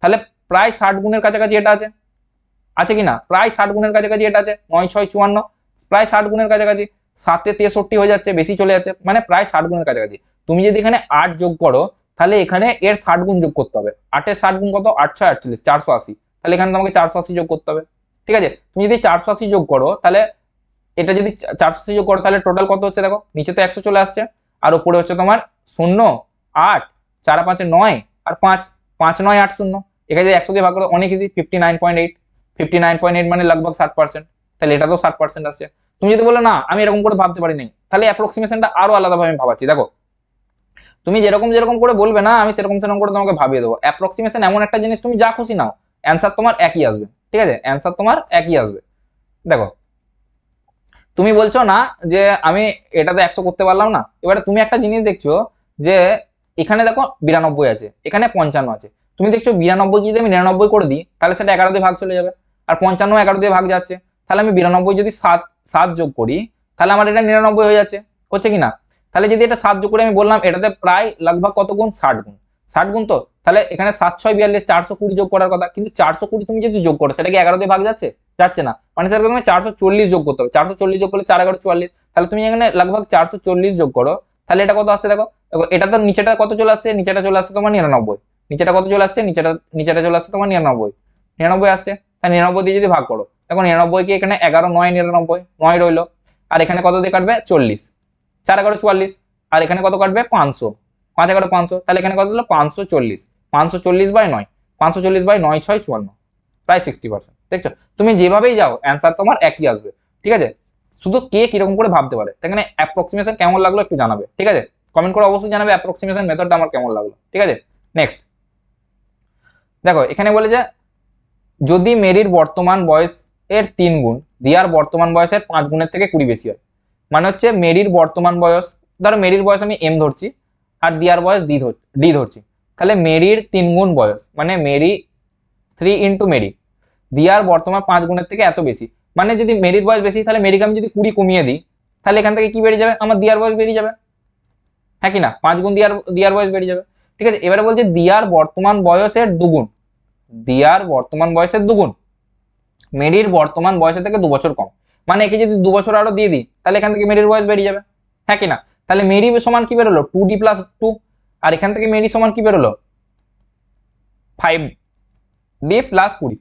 তাহলে প্রায় 60 গুণের কাছাকাছি এটা আছে, আছে কিনা? প্রায় 60 গুণের কাছাকাছি এটা আছে, 9 6 54, প্রায় 60 গুণের কাছাকাছি। 7 এ 63 হয়ে যাচ্ছে, বেশি চলে যাচ্ছে, মানে প্রায় 60 গুণের কাছাকাছি। তুমি যদি এখানে 8 যোগ করো তাহলে এখানে এর 60 গুণ যোগ করতে হবে। 8 এর 60 গুণ কত? 8 6 48, 480, তাহলে এখানে তোমাকে 480 যোগ করতে হবে, ঠিক আছে? তুমি যদি 480 যোগ করো তাহলে এটা যদি 480 যোগ করো তাহলে টোটাল কত হচ্ছে? দেখো নিচে তো 100 চলে আসছে, আর উপরে হচ্ছে তোমার 0 8 4 5 9 আর 5 5 9 8 0। এখানে 100 দিয়ে ভাগ করো অনেক ইজি, 59.8। 59.8 মানে লগভগ 60%, তাহলে এটা তো 60% আসছে। তুমি যদি বলো না আমি এরকম করে ভাবতে পারি নাই, তাহলে অ্যাপ্রক্সিমেশনটা আরো আলাদাভাবে আমি ভাবাচ্ছি। দেখো তুমি যেরকম যেরকম করে বলবে না আমি সেরকম সেরকম করে তোমাকে ভাবিয়ে দেবো। অ্যাপ্রক্সিমেশন এমন একটা জিনিস, তুমি যা খুশি নাও অ্যান্সার তোমার একই আসবে, ঠিক আছে? অ্যান্সার তোমার একই আসবে। দেখো তুমি বলছো না যে আমি এটাতে 100 করতে পারলাম না, এবারে তুমি একটা জিনিস দেখছো যে এখানে দেখো 92 আছে, এখানে 55 আছে। তুমি দেখছো 92 যদি আমি 99 করে দিই তাহলে সেটা 11 দিয়ে ভাগ চলে যাবে, আর 55 11 দিয়ে ভাগ যাচ্ছে। তাহলে আমি 92 যদি 7 যোগ করি তাহলে আমার এটা 99 হয়ে যাচ্ছে, হচ্ছে কিনা? তাহলে যদি এটা 7 যোগ করে আমি বললাম এটাতে প্রায় লগভগ কত গুণ? 60 গুণ। 60 গুণ তো, তাহলে এখানে 7 6 42, 420 যোগ করার কথা, কিন্তু 420 তুমি যদি যোগ করো সেটা কি 11 দিয়ে ভাগ যাচ্ছে? যাচ্ছে না, মানে স্যার তোমাকে 440 যোগ করতে হবে। 440 যোগ করলে 4 11 44, তাহলে তুমি এখানে লগভগ 440 যোগ করো, তাহলে এটা কত আসছে? দেখো দেখো এটা তো নিচেটা কত চলে আসছে? নিচেটা চলে আসছে তোমার 99। নিচেটা কত চলে আসছে? নিচেটা চলে আসছে তোমার 99। 99 আসছে, তাই 99 দিয়ে যদি ভাগ করো, দেখো 99 কে এখানে 11 9 99 9 রইলো, আর এখানে কত দিয়ে কাটবে? 40, 4 11 44, আর এখানে কত কাটবে? 500, 5 11 500, তাহলে এখানে কত হলো? 540। 540 বাই 9, 540 বাই 9 6 54, প্রায় 60%। দেখছো তুমি যেভাবেই যাও অ্যান্সার তোমার একই আসবে, ঠিক আছে? শুধু কে কিরকম করে ভাবতে পারে। এখানে অ্যাপ্রক্সিমেশন কেমন লাগলো একটু জানাবে, ঠিক আছে? কমেন্ট করে অবশ্যই জানাবে অ্যাপ্রক্সিমেশন মেথডটা আমার কেমন লাগলো, ঠিক আছে? নেক্সট দেখো এখানে বলে যে যদি মেরির বর্তমান বয়স এর 3 গুণ দিয়ার বর্তমান বয়সের 5 গুণের থেকে 20 বেশি হয়, মানে হচ্ছে মেরির বর্তমান বয়স, ধরো মেরির বয়স আমি এম ধরছি আর দিয়ার বয়স ডি ধরছি, তাহলে মেরির 3 গুণ বয়স মানে মেরি 3 ইন্টু মেরি, দিয়ার বর্তমান 5 গুণের থেকে এত বেশি, মানে যদি মেরির বয়স বেশি তাহলে মেরিকে আমি যদি 20 কমিয়ে দিই তাহলে এখান থেকে কি বেরিয়ে যাবে? আমার দিয়ার বয়স বেরিয়ে যাবে, হ্যাঁ কি না? 5 গুণ দিয়ার বয়স বেরিয়ে যাবে, ঠিক আছে? এবারে বলছে দিয়ার বর্তমান বয়সের দুগুণ, দিয়ার বর্তমান বয়সের দুগুণ মেরির বর্তমান বয়সের থেকে 2 বছর কম, মানে একে যদি 2 বছর আরো দিয়ে দিই তাহলে এখান থেকে মেরির বয়স বেরিয়ে যাবে, হ্যাঁ কি না? তাহলে মেরি সমান কি বেরোলো? 2d প্লাস 2, আর এখান থেকে মেরি সমান কি বেরোলো? 5d প্লাস 20,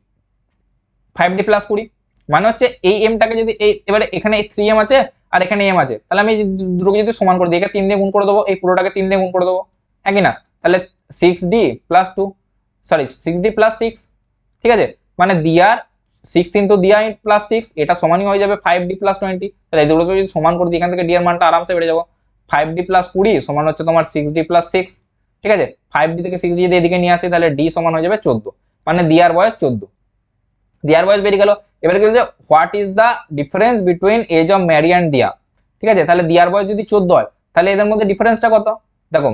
5d প্লাস 20, মানে হচ্ছে এই এমটাকে যদি এই এবারে এখানে 3m আছে আর এখানে m আছে, তাহলে আমি দুটোকে যদি সমান করে দিই, একে 3 দিয়ে গুণ করে দেবো, এই পুরোটাকে 3 দিয়ে গুণ করে দেবো, হ্যাঁ কি না? তাহলে 6d plus 2, sorry 6d plus 6, ঠিক আছে? মানে দিয়ার 6 ইন্টু দিয়া প্লাস 6, এটা সমানই হয়ে যাবে 5d প্লাস 20। তাহলে এই দুটোকে যদি সমান করে দিই এখান থেকে d এর মানটা আরামসে বেড়ে যাবো। 5d প্লাস 20 সমান হচ্ছে তোমার 6d প্লাস 6, ঠিক আছে? 5d থেকে 6d যদি এদিকে নিয়ে আসি তাহলে d সমান হয়ে যাবে 14, মানে দিয়ার বয়স 14, দিয়ার বয়স বেরিয়ে গেল। এবারে কি বলছে what is the difference between age of Mary and Diya, ঠিক আছে? তাহলে দিয়ার বয়স যদি 14 হয় তাহলে এদের মধ্যে ডিফারেন্সটা কত? দেখো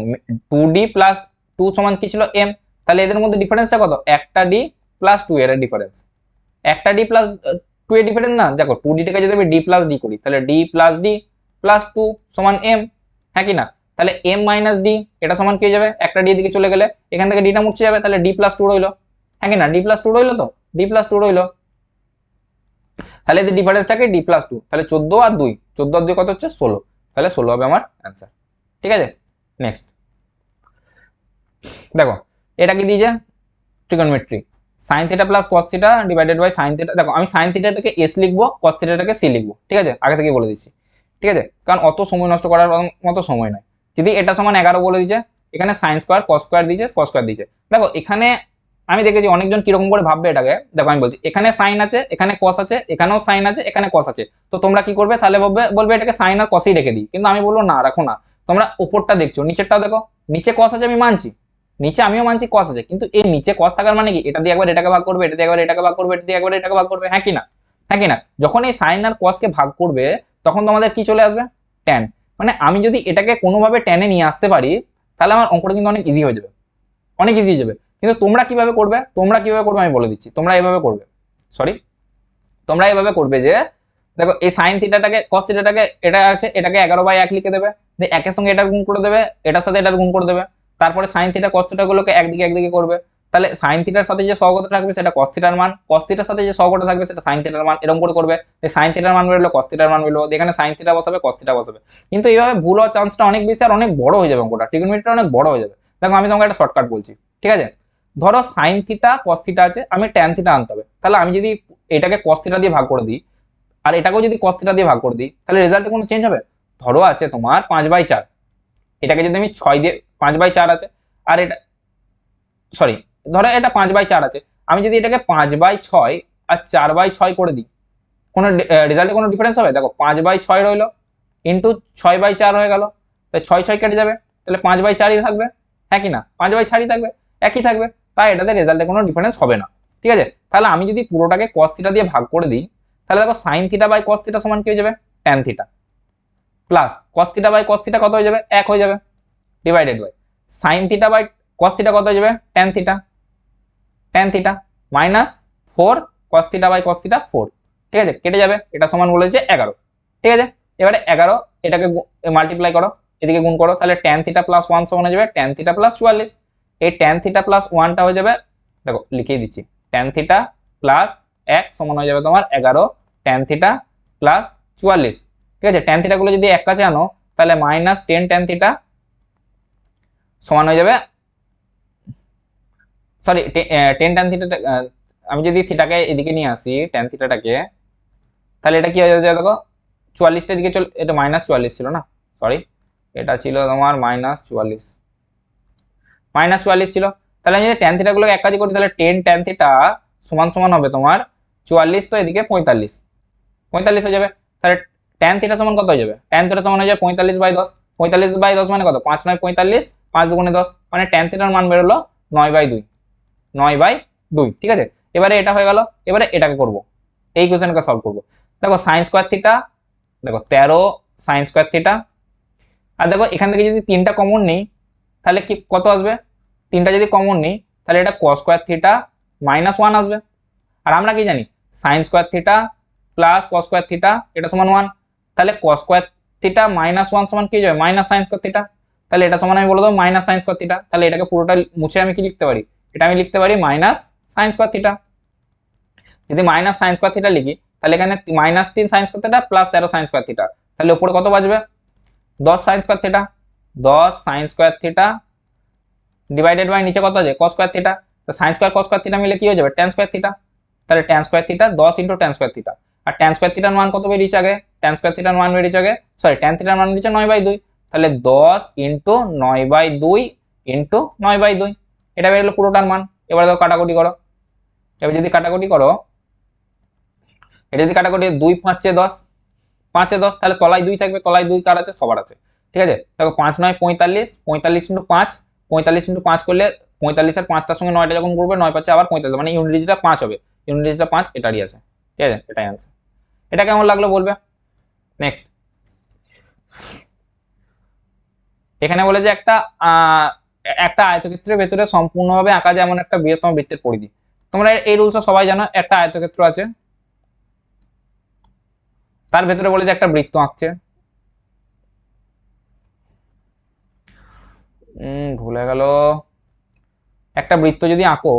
2d প্লাস 2 সমান কি ছিল? m, তাহলে এদের মধ্যে ডিফারেন্সটা কত? একটা d প্লাস 2 এর ডিফারেন্স, একটা d প্লাস 2 এর ডিফারেন্স না। দেখো 2d টাকে যদি আমি d প্লাস d করি তাহলে d প্লাস d প্লাস 2 সমান m, হ্যাঁ কি না? তাহলে m মাইনাস d এটা সমান কি হয়ে যাবে? একটা d এদিকে চলে গেলে এখান থেকে d টা মুছে যাবে, তাহলে d প্লাস 2 রইলো, হ্যাঁ কি না? d প্লাস 2 রইলো, তো d প্লাস 2 রইলো, তাহলে এদের ডিফারেন্সটাকে d প্লাস 2, তাহলে 14 আর 2, 14 আর 2 কত হচ্ছে? 16, তাহলে 16 হবে আমার অ্যান্সার, ঠিক আছে? নেক্সট দেখো এটা কি দিয়েছে trigonometry, sine theta plus cos theta divided by sine theta. দেখো আমি সাইন থিটাটাকে এস লিখবো, কস থিটাটাকে সি লিখবো, ঠিক আছে, আগে থেকে বলে দিচ্ছি, ঠিক আছে, কারণ অত সময় নষ্ট করার মতো সময় নয়। যদি এটা সমান 11 বলে দিচ্ছে, এখানে সাইন স্কোয়ার কস স্কোয়ার দিয়েছে, কস স্কোয়ার দিয়েছে। দেখো এখানে আমি দেখেছি অনেকজন কিরকম করে ভাববে এটাকে, দেখো আমি বলছি এখানে সাইন আছে, এখানে কস আছে, এখানেও সাইন আছে, এখানে কস আছে, তো তোমরা কি করবে তাহলে বলবে এটাকে সাইন আর কসই রেখে দিই, কিন্তু আমি বলবো না, রাখো না, তোমরা উপরটা দেখছো, নিচেরটাও দেখো, নিচে কস আছে আমি মানছি, নিচে আমিও মানছি কস আছে, কিন্তু এর নিচে কস থাকার মানে কি এটা দিয়ে একবার এটাকে ভাগ করবে, এটা দিয়ে একবার এটাকে ভাগ করবে, এটা দিয়ে একবার এটাকে ভাগ করবে, হ্যাঁ কি না, হ্যাঁ কি না, যখন এই সাইন আর কসকে ভাগ করবে তখন তোমাদের কি চলে আসবে ট্যান, মানে আমি যদি এটাকে কোনোভাবে ট্যানে নিয়ে আসতে পারি তাহলে আমার অঙ্কটা কিন্তু অনেক ইজি হয়ে যাবে, অনেক ইজি হয়ে যাবে। কিন্তু তোমরা কিভাবে করবে, তোমরা কিভাবে করবে আমি বলে দিচ্ছি, তোমরা এভাবে করবে, সরি, তোমরা এভাবে করবে যে দেখো এই সাইন থিটাটাকে কস থিটাটাকে এটা আছে, এটাকে 11/1 লিখে দেবে, দিয়ে একের সঙ্গে এটার গুণ করে দেবে, এটার সাথে এটার গুণ করে দেবে, তারপরে সাইন থিটা কস থিটা গুলোকে একদিকে একদিকে করবে, তাহলে সাইন থিটার সাথে যে সহগটা থাকবে সেটা কস থিটার মান, কস থিটার সাথে যে সহগটা থাকবে সেটা সাইন থিটার মান, এরকম করে করবে, সাইন থিটার মান বেরোলো কস থিটার মান বেরোলো, এখানে সাইন থিটা বসাবে কস থিটা বসাবে, কিন্তু এইভাবে ভুল হওয়ার চান্সটা অনেক বেশি আর অনেক বড় হয়ে যাবে অঙ্কটা, ট্রিগোনোমেট্রিটা অনেক বড় হয়ে যাবে। দেখো আমি তোমাকে একটা শর্টকাট বলছি, ঠিক আছে, ধরো সাইন থিটা কস থিটা আছে, আমি ট্যান থিটা আনতে হবে, তাহলে আমি যদি এটাকে কস থিটা দিয়ে ভাগ করে দিই আর এটাকেও যদি কস থিটা দিয়ে ভাগ করে দিই তাহলে রেজাল্টে কোনো চেঞ্জ হবে? ধরো আছে তোমার 5/4, এটাকে যদি আমি 6 দিয়ে 5/4 আছে, আর এটা সরি, ধরো এটা 5/4 আছে, আমি যদি এটাকে 5/6 আর 4/6 করে দিই, কোনো রেজাল্টে কোনো ডিফারেন্স হবে? দেখো 5/6 রইলো ইন্টু 6/4 হয়ে গেল, তাই 6 কেটে যাবে, তাহলে 5/4ই থাকবে, হ্যাঁ কি না, 5/4ই থাকবে, একই থাকবে, তাই এটাতে রেজাল্টে কোনো ডিফারেন্স হবে না, ঠিক আছে। তাহলে আমি যদি পুরোটাকে কস থিটা দিয়ে ভাগ করে দিই তাহলে দেখো sine theta by cos theta সমান কি হয়ে যাবে tan theta, plus cos theta by cos theta কত হয়ে যাবে 1 হয়ে যাবে, divided by sine theta by cos theta কত হয়ে যাবে tan theta, tan theta minus 4 cos theta by cos theta 4, ঠিক আছে, কেটে যাবে, এটা সমান বলেছে 11, ঠিক আছে। এবারে 11 এটাকে মাল্টিপ্লাই করো, এদিকে গুণ করো, তাহলে ট্যান থিটা প্লাস 1 সমান হয়ে যাবে ট্যান থিটা প্লাস 44, এই ট্যান থিটা প্লাস 1টা হয়ে যাবে, দেখো লিখিয়ে দিচ্ছি, ট্যান থিটা প্লাস 1 সমান হয়ে যাবে তোমার 11 ট্যান থিটা প্লাস 44, ঠিক আছে, ট্যান থিটা গুলো যদি এক কাছে আনো তাহলে মাইনাস 10 ট্যান থিটা সমান হয়ে যাবে, সরি 10 ট্যান থিটা, আমি যদি থিটাকে এদিকে নিয়ে আসি ট্যান থিটাটাকে, তাহলে এটা কি হয়ে যাবে দেখো 44টার দিকে চল, এটা -44 ছিল না, সরি এটা ছিল তোমার -44 ছিল, তাহলে আমি যদি ট্যান থিটা গুলোকে এক কাজে করি তাহলে 10 ট্যান থিটা সমান সমান হবে তোমার 44, তো এদিকে 45 হয়ে যাবে, তাহলে ট্যান থিটা সমান কত হয়ে যাবে, ট্যান থিটা সমান হয়ে যাবে 45/10, 45/10 মানে কত, 5 9 45, 5 2 10, মানে ট্যান থিটার মান বেরোলো 9/2, 9/2, ঠিক আছে। এবারে এটা হয়ে গেল, এবারে এটাকে করব, এই কোশ্চেনকে সলভ করব, দেখো সাইন স্কোয়ার থিটা, দেখো 13 সাইন স্কোয়ার থিটা, আর দেখো এখান থেকে যদি 3টা কমন নেই তাহলে কি কত আসবে, 3টা যদি কমন নেই তাহলে এটা কস স্কোয়ার থিটা -1 আসবে, আর আমরা কি জানি সাইন স্কোয়ার থিটা প্লাস কস স্কোয়ার থিটা এটা সমান 1, তাহলে কস স্কোয়ার থিটা -1 সমান কি যাবে মাইনাস সাইন স্কোয়ার থিটা, তাহলে এটা সমান আমি বলে দেবো মাইনাস সাইন স্কোয়ার থিটা, তাহলে এটাকে পুরোটা মুছে আমি কি লিখতে পারি, এটা আমি লিখতে পারি মাইনাস সাইন স্কোয়ার থিটা, যদি মাইনাস সাইন স্কোয়ার থিটা লিখি তাহলে এখানে -3 sine square theta plus 13 sine square theta, তাহলে উপরে কত বাজবে 10 sine square theta, 10 sine square theta divided by নিচে কত আছে কস স্কোয়ার থিটা, তো sine square cos square theta মিলে কি হয়ে যাবে ট্যান স্কোয়ার থিটা, তাহলে tan square theta 10 into tan square theta, আর ট্যান স্কোয়ার থিটার মান কত বেরিয়েছে আগে, ট্যান স্কোয়ার থিটার মান বেরিয়েছে আগে, সরি ট্যান থিটার মান বেরিয়েছে 9/2, তাহলে 10 ইন্টু 9/2 ইন্টু 9/2, এটা বেরোলো পুরোটার মান। এবারে দেখো কাটাকুটি করো, এবার যদি কাটাকুটি করো, এটা যদি কাটাকুটি 2 5 10, 5 10, তাহলে তলায় 2 থাকবে, তলায় 2 কার আছে সবার আছে, ঠিক আছে, দেখো 5 9 45, 45 ইন্টু 5, 45 ইন্টু 5 করলে 45 আর 5টার সঙ্গে 9টা যখন করবে 9 5 আবার 45, মানে ইউনিট ডিজিটটা 5 হবে, ইউনিট ডিজিটটা 5 এটারই আছে, ঠিক আছে, এটাই आंसर। এটা কেমন লাগলো বলবে। নেক্সট এখানে বলে যে একটা আয়তক্ষেত্রের ভেতরে সম্পূর্ণভাবে আঁকা যেমন একটা বৃহত্তম বৃত্তের পরিধি, তোমরা এই রুলসটা সবাই জানো, একটা আয়তক্ষেত্র আছে তার ভেতরে বলে যে একটা বৃত্ত আঁকছে, ভুলে গেল, একটা বৃত্ত যদি আঁকো,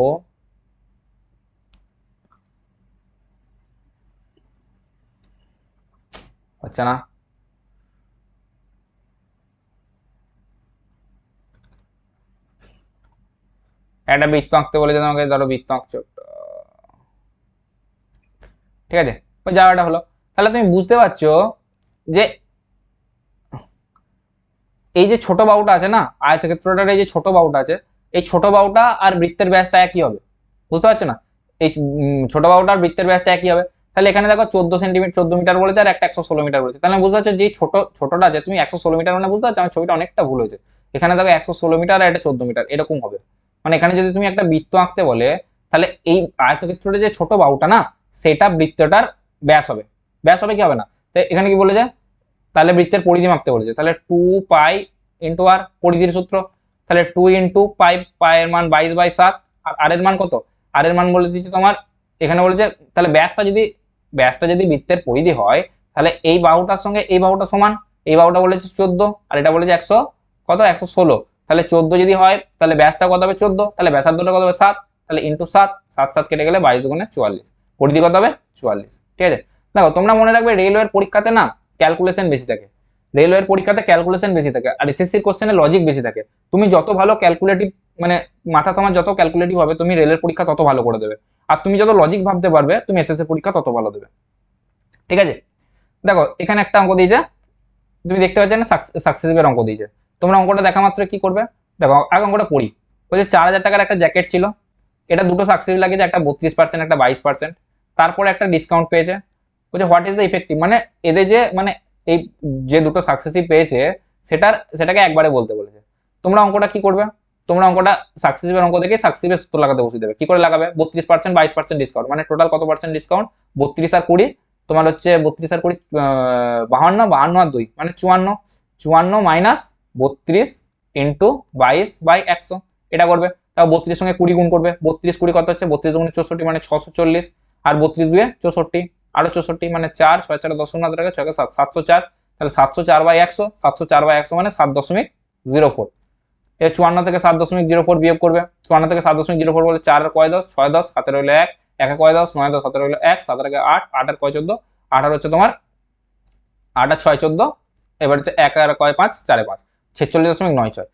হচ্ছে না, একটা বৃত্ত আঁকতে বলেছে তোমাকে, ধরো বৃত্ত আঁকছো, ঠিক আছে, ওই জায়গাটা হলো। তাহলে তুমি বুঝতে পারছো যে এই যে ছোট বাহুটা আছে না, আয়তক্ষেত্রটার এই যে ছোট বাহুটা আছে, এই ছোট বাহুটা আর বৃত্তের ব্যাসটা একই হবে, বুঝতে পারছো না? এই ছোট বাহুটা আর বৃত্তের ব্যাসটা একই হবে। তাহলে এখানে দেখো 14 সেন্টিমিটার 14 মিটার বলেছে, আর একটা 116 মিটার বলেছে। তাহলে বুঝতে পারছো যে ছোটটা আছে, তুমি 116 মিটার মানে বুঝতে পারছো আমার ছবিটা অনেকটা ভুল হয়েছে। এখানে দেখো 116 মিটার আর এটা 14 মিটার এরকম হবে। মানে এখানে যদি তুমি একটা বৃত্ত আঁকতে বলে, তাহলে এই আয়তক্ষেত্রের যে ছোট বাহুটা না, সেটা বৃত্তটার ব্যাস হবে। ব্যাস হবে কি হবে না? তো এখানে কি বলে যায়, তাহলে বৃত্তের পরিধি মাপতে বলেছে, তাহলে 2 পাই ইন্টু আর, পরিধির সূত্র, তাহলে 2 ইন্টু পাই, পায়ের মান 22/7, আর আর এর মান কত, আর এর মান বলে দিচ্ছে তোমার, এখানে বলেছে তাহলে ব্যাসটা যদি বৃত্তের পরিধি হয়, তাহলে এই বাহুটার সঙ্গে এই বাহুটা সমান, এই বাহুটা বলেছে 14 আর এটা বলেছে 100 কত 116, তাহলে 14 যদি হয় তাহলে ব্যাসটা কত হবে 14, তাহলে ব্যাসার্ধটা কত হবে 7, তাহলে ইন্টু 7, 7 7 কেটে গেলে 22 দুগুণে 44, পরিধি কত হবে 44, ঠিক আছে। দেখো তোমরা মনে রাখবে রেলওয়ের পরীক্ষাতে না ক্যালকুলেশন বেশি থাকে, রেলওয়ের পরীক্ষাতে ক্যালকুলেশন বেশি থাকে, আর এসএসসির কোশ্চেনে লজিক বেশি থাকে। তুমি যত ভালো ক্যালকুলেটিভ, মানে মাথা তোমার যত ক্যালকুলেটিভ হবে, তুমি রেলের পরীক্ষা তত ভালো করে দেবে। আর তুমি যত লজিক ভাবতে পারবে, তুমি এসএসসি পরীক্ষা তত ভালো দেবে, ঠিক আছে। দেখো এখানে একটা অঙ্ক দিয়েছে, তুমি দেখতে পাচ্ছ না সাকসেসিভের অঙ্ক দিয়েছে। তোমরা অঙ্কটা দেখা মাত্র কি করবে, দেখো আগে অঙ্কটা পড়ি। বলছে 4000 টাকার একটা জ্যাকেট ছিল, এটা দুটো সাকসেসিভ লাগিয়েছে, একটা 32%, একটা 22%, তারপরে একটা ডিসকাউন্ট পেয়েছে। বলছে হোয়াট ইজ দ্য ইফেক্টিভ, মানে এদের যে মানে এই যে দুটো সাকসেসিভ পেয়েছে সেটাকে একবারে বলতে বলেছে। তোমরা অঙ্কটা কি করবে, তোমরা অঙ্কটা সাকসেসিভের অঙ্ক দেখে সাকসেসিভের সূত্র লাগাতে বসে দেবে। কি করে লাগাবে, 32% 22% ডিসকাউন্ট, মানে টোটাল কত পার্সেন্ট ডিসকাউন্ট, 32 আর 20, তোমার হচ্ছে 32 আর 20 52, 52 আর 2 মানে 54, 54 মাইনাস 32 ইন্টু 22/100, এটা করবে। তাও 32 সঙ্গে 20 গুণ করবে, 32 20 কত হচ্ছে, 32 গুণে 64 মানে 640, আর 32 2 64, আরো 64 মানে 4 6 4 10 শূন্য টাকা 6 7 704, তাহলে 704/100, 704/100 মানে 7.04। এর 54 থেকে 7.04 বিয়োগ করবে, 54 থেকে 7.04 বলে 4 আর কয় 10, 6 10, হাতে রইলো 1, 1 কয় 10, 9 10, হাতে রইলো 1, 7 আর 8, 8 আর কয় 14, 8 আর হচ্ছে তোমার 8 আর 6 14, এবার হচ্ছে 1 আর কয় 5, 4 5, 46.96।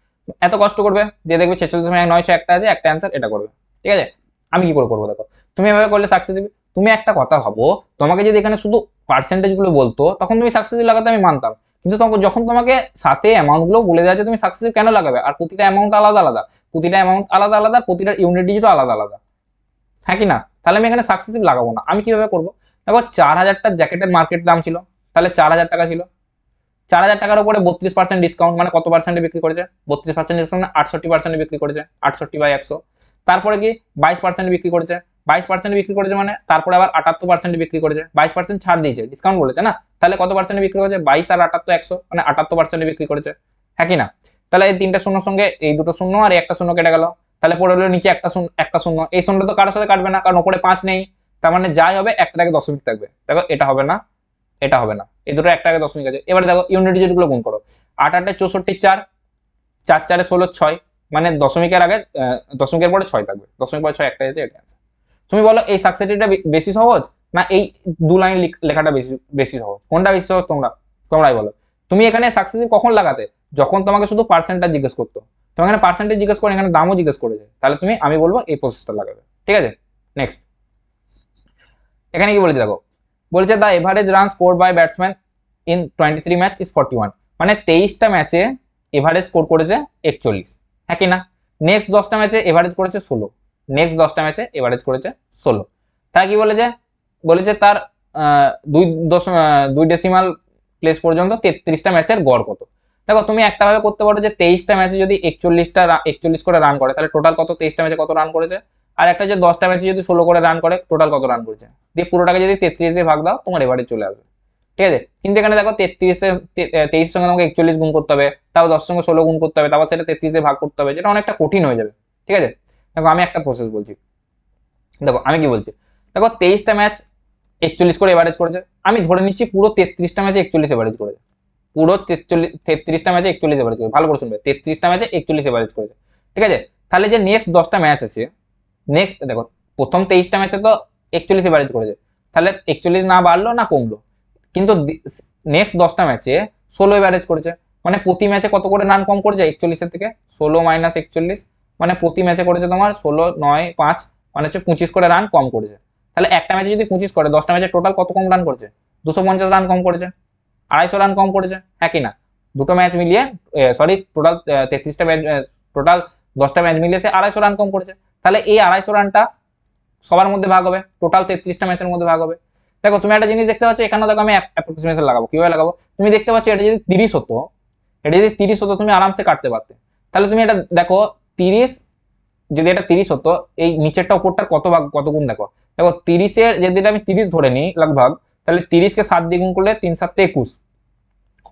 এত কষ্ট করবে দিয়ে দেখবে 46.96 একটা আছে, একটা অ্যান্সার, এটা করবে, ঠিক আছে। আমি কি করে করবো দেখো, তুমি এভাবে করলে সাকসেস দিবে। তুমি একটা কথা ভাবো, তোমাকে যদি এখানে শুধু পার্সেন্টেজ গুলো বলতো তখন তুমি সাকসেসিভ লাগাতে আমি মানতাম, কিন্তু যখন তোমাকে সাথে অ্যামাউন্ট গুলো বলে দেওয়া, তুমি সাকসেসিভ কেন লাগাবে, আর প্রতিটা অ্যামাউন্ট আলাদা আলাদা, প্রতিটা অ্যামাউন্ট আলাদা আলাদা, প্রতিটা ইউনিট ডিজিটও আলাদা আলাদা, হ্যাঁ কি না? তাহলে আমি এখানে সাকসেসিভ লাগাবো না। আমি কিভাবে করবো দেখো, 4000টা জ্যাকেটের মার্কেট দাম ছিল, তাহলে 4000 টাকা ছিল, 4000 টাকার উপরে 32% ডিসকাউন্ট মানে কত পার্সেন্টে বিক্রি করেছে, 32% ডিসকাউন্ট 68% বিক্রি করেছে, 68/100। তারপরে কি 22% বিক্রি করেছে, 22% বিক্রি করেছে মানে তারপরে আবার 78% বিক্রি করেছে, 22% ছাড় দিয়েছে, ডিসকাউন্ট বলেছে না, তাহলে কত পার্সেন্টে বিক্রি করেছে, 22 আর 78 100 মানে 78% বিক্রি করেছে, হ্যাঁ কি না? তাহলে এই তিনটা শূন্যর সঙ্গে এই দুটো শূন্য আর একটা শূন্য কেটে গেল, তাহলে পড়ে হলো নিচে একটা শূন্য, এই শূন্যটা তো কারোর সাথে কাটবে না, কারণ উপরে 5 নেই, তার মানে যাই হবে একটাকে দশমিক থাকবে। দেখো এটা হবে না, এটা হবে না, এই দুটো একটা আগে দশমিক আছে। এবারে দেখো ইউনিট ডিজিট গুলো গুণ করো, 8 8 64 4, 4 4 16 6, মানে দশমিকের আগে দশমিকের পরে 6 থাকবে, দশমিক পরে 6 একটা আছে, এটা আছে। তুমি বলো এই সাকসেসিভটা বেশি সহজ না এই দু লাইন লেখাটা বেশি বেশি সহজ, কোনটা বেশি সহজ তোমরাই বলো। তুমি এখানে সাকসেসিভ কখন লাগাতে, যখন তোমাকে শুধু পার্সেন্টটা জিজ্ঞেস করতো, তোমাকে এখানে পার্সেন্টেজ জিজ্ঞেস করে, এখানে দামও জিজ্ঞেস করে যায়, তাহলে তুমি আমি বলবো এই প্রসেসটা লাগাবে, ঠিক আছে। নেক্সট এখানে কি বলেছে দেখো, বলছে the average run score by batsman in 23 match is 41, মানে 23টা ম্যাচে এভারেজ স্কোর করেছে 41, হ্যাঁ কি না? নেক্সট 10টা ম্যাচে এভারেজ করেছে 16, নেক্সট 10টা ম্যাচে এভারেজ করেছে 16। তাই কি বলেছে, বলেছে তার 2 ডেসিমাল প্লেস পর্যন্ত 33টা ম্যাচের গড় কত। দেখো তুমি একটা ভাবে করতে পারো যে 23টা ম্যাচে যদি 41 করে রান করে, তাহলে টোটাল কত, 23টা ম্যাচে কত রান করেছে, আর একটা যে 10টা ম্যাচে যদি 16 করে রান করে, টোটাল কত রান করেছে, দিয়ে পুরোটাকে যদি 33 দিয়ে ভাগ দাও তোমার এভারেজ চলে আসবে, ঠিক আছে। কিন্তু এখানে দেখো 23 সঙ্গে তোমাকে 41 গুণ করতে হবে, তারপর 10 সঙ্গে 16 গুণ করতে হবে, তারপর সেটা 33 দিয়ে ভাগ করতে হবে, যেটা অনেকটা কঠিন হয়ে যাবে, ঠিক আছে। দেখো আমি একটা প্রসেস বলছি, দেখো আমি কি বলছি, দেখো 23টা ম্যাচ 41 করে এভারেজ করেছে, আমি ধরে নিচ্ছি পুরো 33টা ম্যাচে 41 এভারেজ করেছে, পুরো 33টা ম্যাচে 41 এভারেজ করেছে, ভালো করে শুনবে, 33টা ম্যাচে 41 এভারেজ করেছে, ঠিক আছে। তাহলে যে নেক্সট 10টা ম্যাচ আছে, নেক্সট দেখো প্রথম 23টা ম্যাচে তো 41 এভারেজ করেছে, তাহলে 41 না বাড়লো না কমলো, কিন্তু নেক্সট 10টা ম্যাচে 16 এভারেজ করেছে, মানে প্রতি ম্যাচে কত করে রান কম করেছে 41 থেকে, 16 - 41 মানে প্রতি ম্যাচে করেছে তোমার 16, 9, 5 মানে হচ্ছে 25 করে রান কম করেছে। তাহলে একটা ম্যাচে যদি 25 করে 10টা ম্যাচে টোটাল কত কম রান করেছে? 250 রান কম করেছে, 250 রান কম করেছে, হ্যাঁ কি না? দুটো ম্যাচ মিলিয়ে সরি টোটাল 33টা ম্যাচ, টোটাল 10টা ম্যাচ মিলিয়ে সে 250 রান কম করেছে। তাহলে এই 250 রানটা সবার মধ্যে ভাগ হবে, টোটাল 33টা ম্যাচের মধ্যে ভাগ হবে। দেখো তুমি একটা জিনিস দেখতে পাচ্ছ এখানে, দেখো আমি অ্যাপ্রক্সিমেশন লাগাবো, কিভাবে লাগাবো? তুমি দেখতে পাচ্ছ এটা যদি 30 হতো, এটা যদি 30 হতো তুমি আরামসে কাটতে পারতে। তাহলে তুমি এটা দেখো 30, যদি এটা 30 হতো, এই নিচেরটা উপরটার কত ভাগ কত গুণ দেখো। দেখো 30-এর যদি আমি 30 ধরে নিই লগভগ, তাহলে 30-কে 7 দিয়ে গুণ করলে 3 7 21,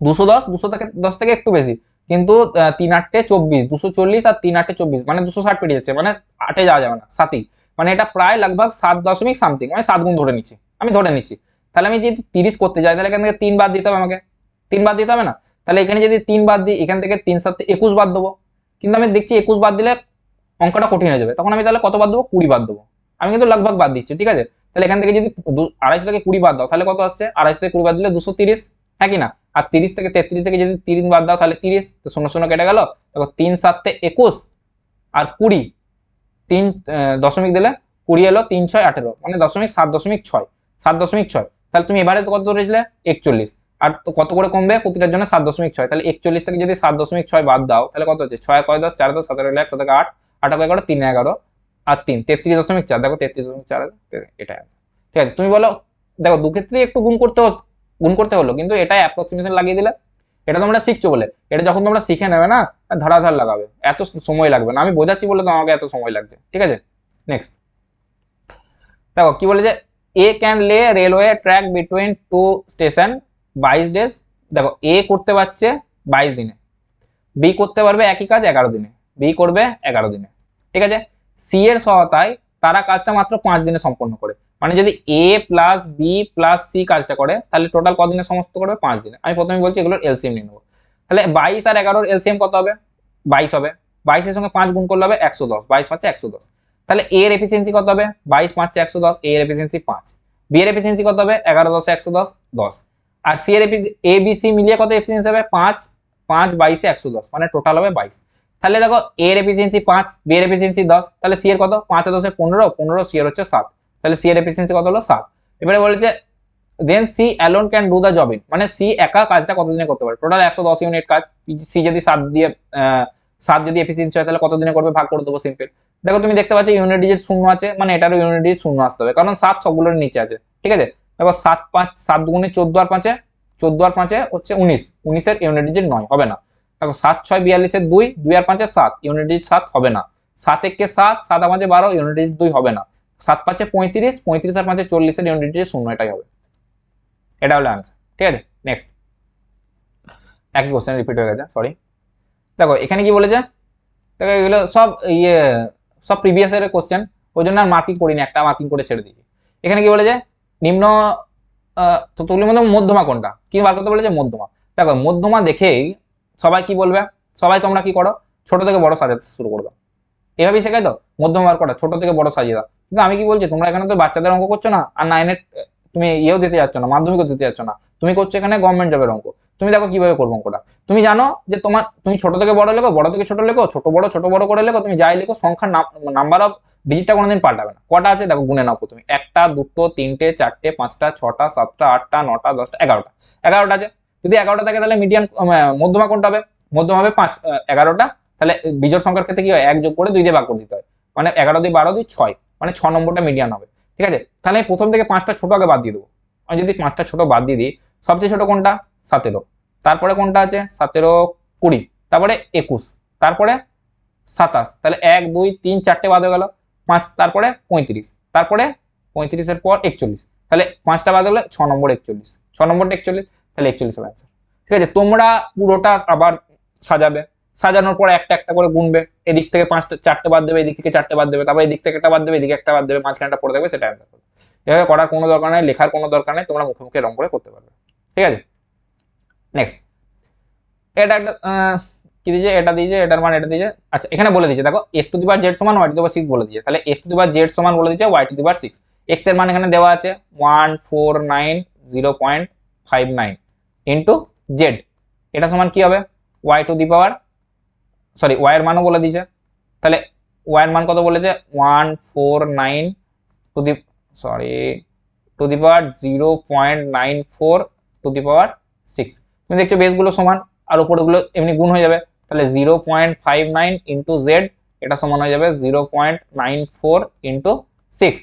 210, 210 থেকে একটু বেশি, কিন্তু 3 8 24, 240 আর 3 8 24 মানে 260 পেরিয়ে যাচ্ছে, মানে 8-এ যাওয়া যাবে না, 7ই, মানে এটা প্রায় লগভগ 7 দশমিক সামথিং, মানে 7 গুণ ধরে নিচ্ছি, আমি ধরে নিচ্ছি। তাহলে আমি যদি 30 করতে যাই তাহলে এখান থেকে 3 বাদ দিতে হবে আমাকে, 3 বাদ দিতে হবে না? তাহলে এখানে যদি 3 বাদ দিই, এখান থেকে 3 7 21 বাদ দেবো, কিন্তু আমি দেখছি 21 বাদ দিলে অঙ্কটা কঠিন হয়ে যাবে, তখন আমি তাহলে কত বাদ দেবো? 20 বাদ দেবো। আমি কিন্তু লগভগ বাদ দিচ্ছি, ঠিক আছে? তাহলে এখান থেকে যদি 250 থেকে 20 বাদ দাও তাহলে কত আসছে? 250 থেকে 20 বাদ দিলে 230, হ্যাঁ কি না? আর 30 থেকে 33 থেকে যদি 3 বাদ দাও তাহলে 30, তো 0 0 কেটে গেল। দেখো 3 7 21 আর 20, 3 দশমিক দিলে 20 এলো, 3 6 18, মানে 7.6, 7.6। তাহলে তুমি এবারে তো কত ধরেছিলে? 41, আর তো কত করে কমবে প্রতিটার জন্য? 7.6। তাহলে 41 থেকে যদি 7.6 বাদ দাও তাহলে কত হচ্ছে? 6 কয় 10, 4 10, 17 1 7 8, 8 11, 3 11 আর 3 33.4, দেখো 33.4, এটা। ঠিক আছে, তুমি বলো দেখো দু ক্ষেত্রেই একটু গুণ করতে হলো, কিন্তু এটা অ্যাপ্রক্সিমেশন লাগিয়ে দিলে। এটা তোমরা শিখছো বলে, এটা যখন তোমরা শিখে নেবে না ধারাধার লাগাবে, এত সময় লাগবে না, আমি বোঝাচ্ছি বলে তো আমাকে এত সময় লাগছে, ঠিক আছে? নেক্সট দেখো কি বলে যে এ ক্যান লে railway track between two station 22 days. দেখো এ করতে পারছে 22 দিনে, বি করতে পারবে একই কাজ 11 দিনে, বি করবে 11 দিনে, ঠিক আছে? সি এর সহায়তায় তারা কাজটা মাত্র 5 দিনে সম্পন্ন করে, মানে যদি এ প্লাস বি প্লাস সি কাজটা করে তাহলে টোটাল কদিনে সমস্ত করবে? 5 দিনে। আমি প্রথমে বলছি এগুলোর এলসিএম নিয়ে নেবো। তাহলে 22 আর 11-র এলসিএম কত হবে? 22 হবে, 22-এর সঙ্গে 5 গুণ করলে হবে 110, 22 5 110। তাহলে এ এর এফিসিয়েন্সি কত হবে? 22 5 110, এ এর এফিসিয়েন্সি 5। বি এর এফিসিয়েন্সি কত হবে? 11 10 110, 10। আর সি এর এ বি সি মিলিয়ে কত এফিসিয়েন্সি হবে? 5 5 22 110, মানে টোটাল হবে 22। তাহলে দেখো এ এর এফিসিয়েন্সি 5, বি এর এফিসিয়েন্সি 10, তাহলে সি এর কত? 5 আর 10 15, 15, সি এর হচ্ছে 7, তাহলে সি এর এফিসিয়েন্সি কত হলো? 7। এবারে বলেছে then C alone can do the job in, মানে সি একা কাজটা কতদিনে করতে পারে? টোটাল 110 ইউনিট কাজ, সি যদি 7 দিয়ে 7 যদি এফিসিয়েন্সি হয় তাহলে কতদিনে করবে? ভাগ করে দেবো, সিম্পল। দেখো তুমি দেখতে পাচ্ছ ইউনিট ডিজিট শূন্য আছে, মানে এটারও ইউনিট ডিজিট শূন্য আসতে হবে, কারণ 7 সবগুলোর নিচে আছে, ঠিক আছে? দেখো 7 5 7 দুগুণে 14 আর 5-এ 14 আর 5-এ হচ্ছে 19, 19-এর ইউনিট ডিজিট 9 হবে না। দেখো 7 6 42-এর 2, 2 আর 5-এ 7, ইউনিট ডিজিট 7 হবে না। 7 1 7, 7 আর 5-এ 12, ইউনিট ডিজিট 2 হবে না। 7 5-এ 35, 35 আর 5-এ 40-এর ইউনিট ডিজিট শূন্য, এটাই হবে, এটা হলো আনসার, ঠিক আছে? নেক্সট একই কোশ্চেন রিপিট হয়ে গেছে, সরি। দেখো এখানে কি বলেছে, দেখো এগুলো সব সব প্রিভিয়াস এর কোশ্চেন, ওই জন্য আর মার্কিং করিনি, একটা মার্কিং করে ছেড়ে দিয়েছি। এখানে কি বলেছে নিম্ন তো তুলির মধ্যে মধ্যমা কোনটা, কি বার করতে বলেছে? মধ্যমা। দেখো মধ্যমা দেখেই সবাই কি বলবে, সবাই তোমরা কি করো? ছোট থেকে বড় সাজাতে শুরু করে দাও, এভাবেই শেখাই তো মধ্যমা বার করা, ছোট থেকে বড় সাজিয়ে দাও। কিন্তু আমি কি বলছি, তোমরা এখানে তো বাচ্চাদের অঙ্ক করছো না, আর 9-এর তুমি ইয়েও দিতে যাচ্ছ না, মাধ্যমিকও দিতে যাচ্ছ না, তুমি করছো এখানে গভর্নমেন্ট জবের অঙ্ক। তুমি দেখো কিভাবে করবো অঙ্কটা, তুমি জানো যে তুমি ছোট থেকে বড় লেখো, বড় থেকে ছোট লেখো, ছোট বড় করে লেখো, তুমি যাই লেখো সংখ্যার নাম্বার অফ ডিজিটটা কোনোদিন পাল্টাবে না। কটা আছে দেখো, গুনে নাও তুমি, 1টা 2টো 3টে 4টে 5টা 6টা 7টা 8টা 9টা 10টা 11টা, 11টা আছে। যদি 11টা থাকে তাহলে মিডিয়ান মধ্যমা কোনটা হবে? মধ্যমা হবে 11টা। তাহলে বিজোড় সংখ্যার ক্ষেত্রে কি হয়? 1 যোগ করে 2 দিয়ে ভাগ করে দিতে হয়, মানে 11 2 12 2 6, মানে 6 নম্বরটা মিডিয়ান হবে, ঠিক আছে? তাহলে প্রথম থেকে 5টা ছোট আগে বাদ দিয়ে দেবো। আমি যদি 5টা ছোট বাদ দিয়ে দিই, সবচেয়ে ছোট কোনটা? 17, তারপরে কোনটা আছে? 17 20, তারপরে 21, তারপরে 27, তাহলে 1 2 3 4টে বাদ হয়ে গেল, 5, তারপরে 35, তারপরে 35-এর পর 41, তাহলে 5টা বাদ হলে 6 নম্বর 41, 6 নম্বরটা 41, তাহলে 41 হবে অ্যান্সার, ঠিক আছে? তোমরা পুরোটা আবার সাজাবে, সাজানোর পর একটা একটা করে গুনবে, এদিক থেকে 5টা 4টে বাদ দেবে, এদিক থেকে 4টে বাদ দেবে, তারপর এদিক থেকে একটা বাদ দেবে, এদিকে একটা বাদ দেবে, মাঝখানটা পড়ে দেবে, সেটা অ্যান্সার হবে। এভাবে করার কোনো দরকার নেই, লেখার কোনো দরকার নেই, তোমরা মুখে মুখে রং করে করতে পারবে, ঠিক আছে? নেক্সট এটা একটা কি দিয়েছে? এটা দিয়েছে, এটার মান এটা দিয়েছে। আচ্ছা এখানে বলে দিয়েছে দেখো x to the power z সমান y টু দি পাওয়ার 6 বলে দিয়েছে, তাহলে x to the power z সমান বলে দিয়েছে y to the power 6। x এর মান এখানে দেওয়া আছে 149.059 ইনটু z, এটা সমান কি হবে? y to the power, sorry y এর মানও বলে দিয়েছে, তাহলে ওয়াই এর মান কত বলেছে 149 to the power 0.94 to the পাওয়ার 6। তুমি দেখছো বেসগুলো সমান আর উপরেগুলো এমনি গুণ হয়ে যাবে, তাহলে 0.59 ইন্টু জেড এটা সমান হয়ে যাবে 0.94 ইন্টু 6।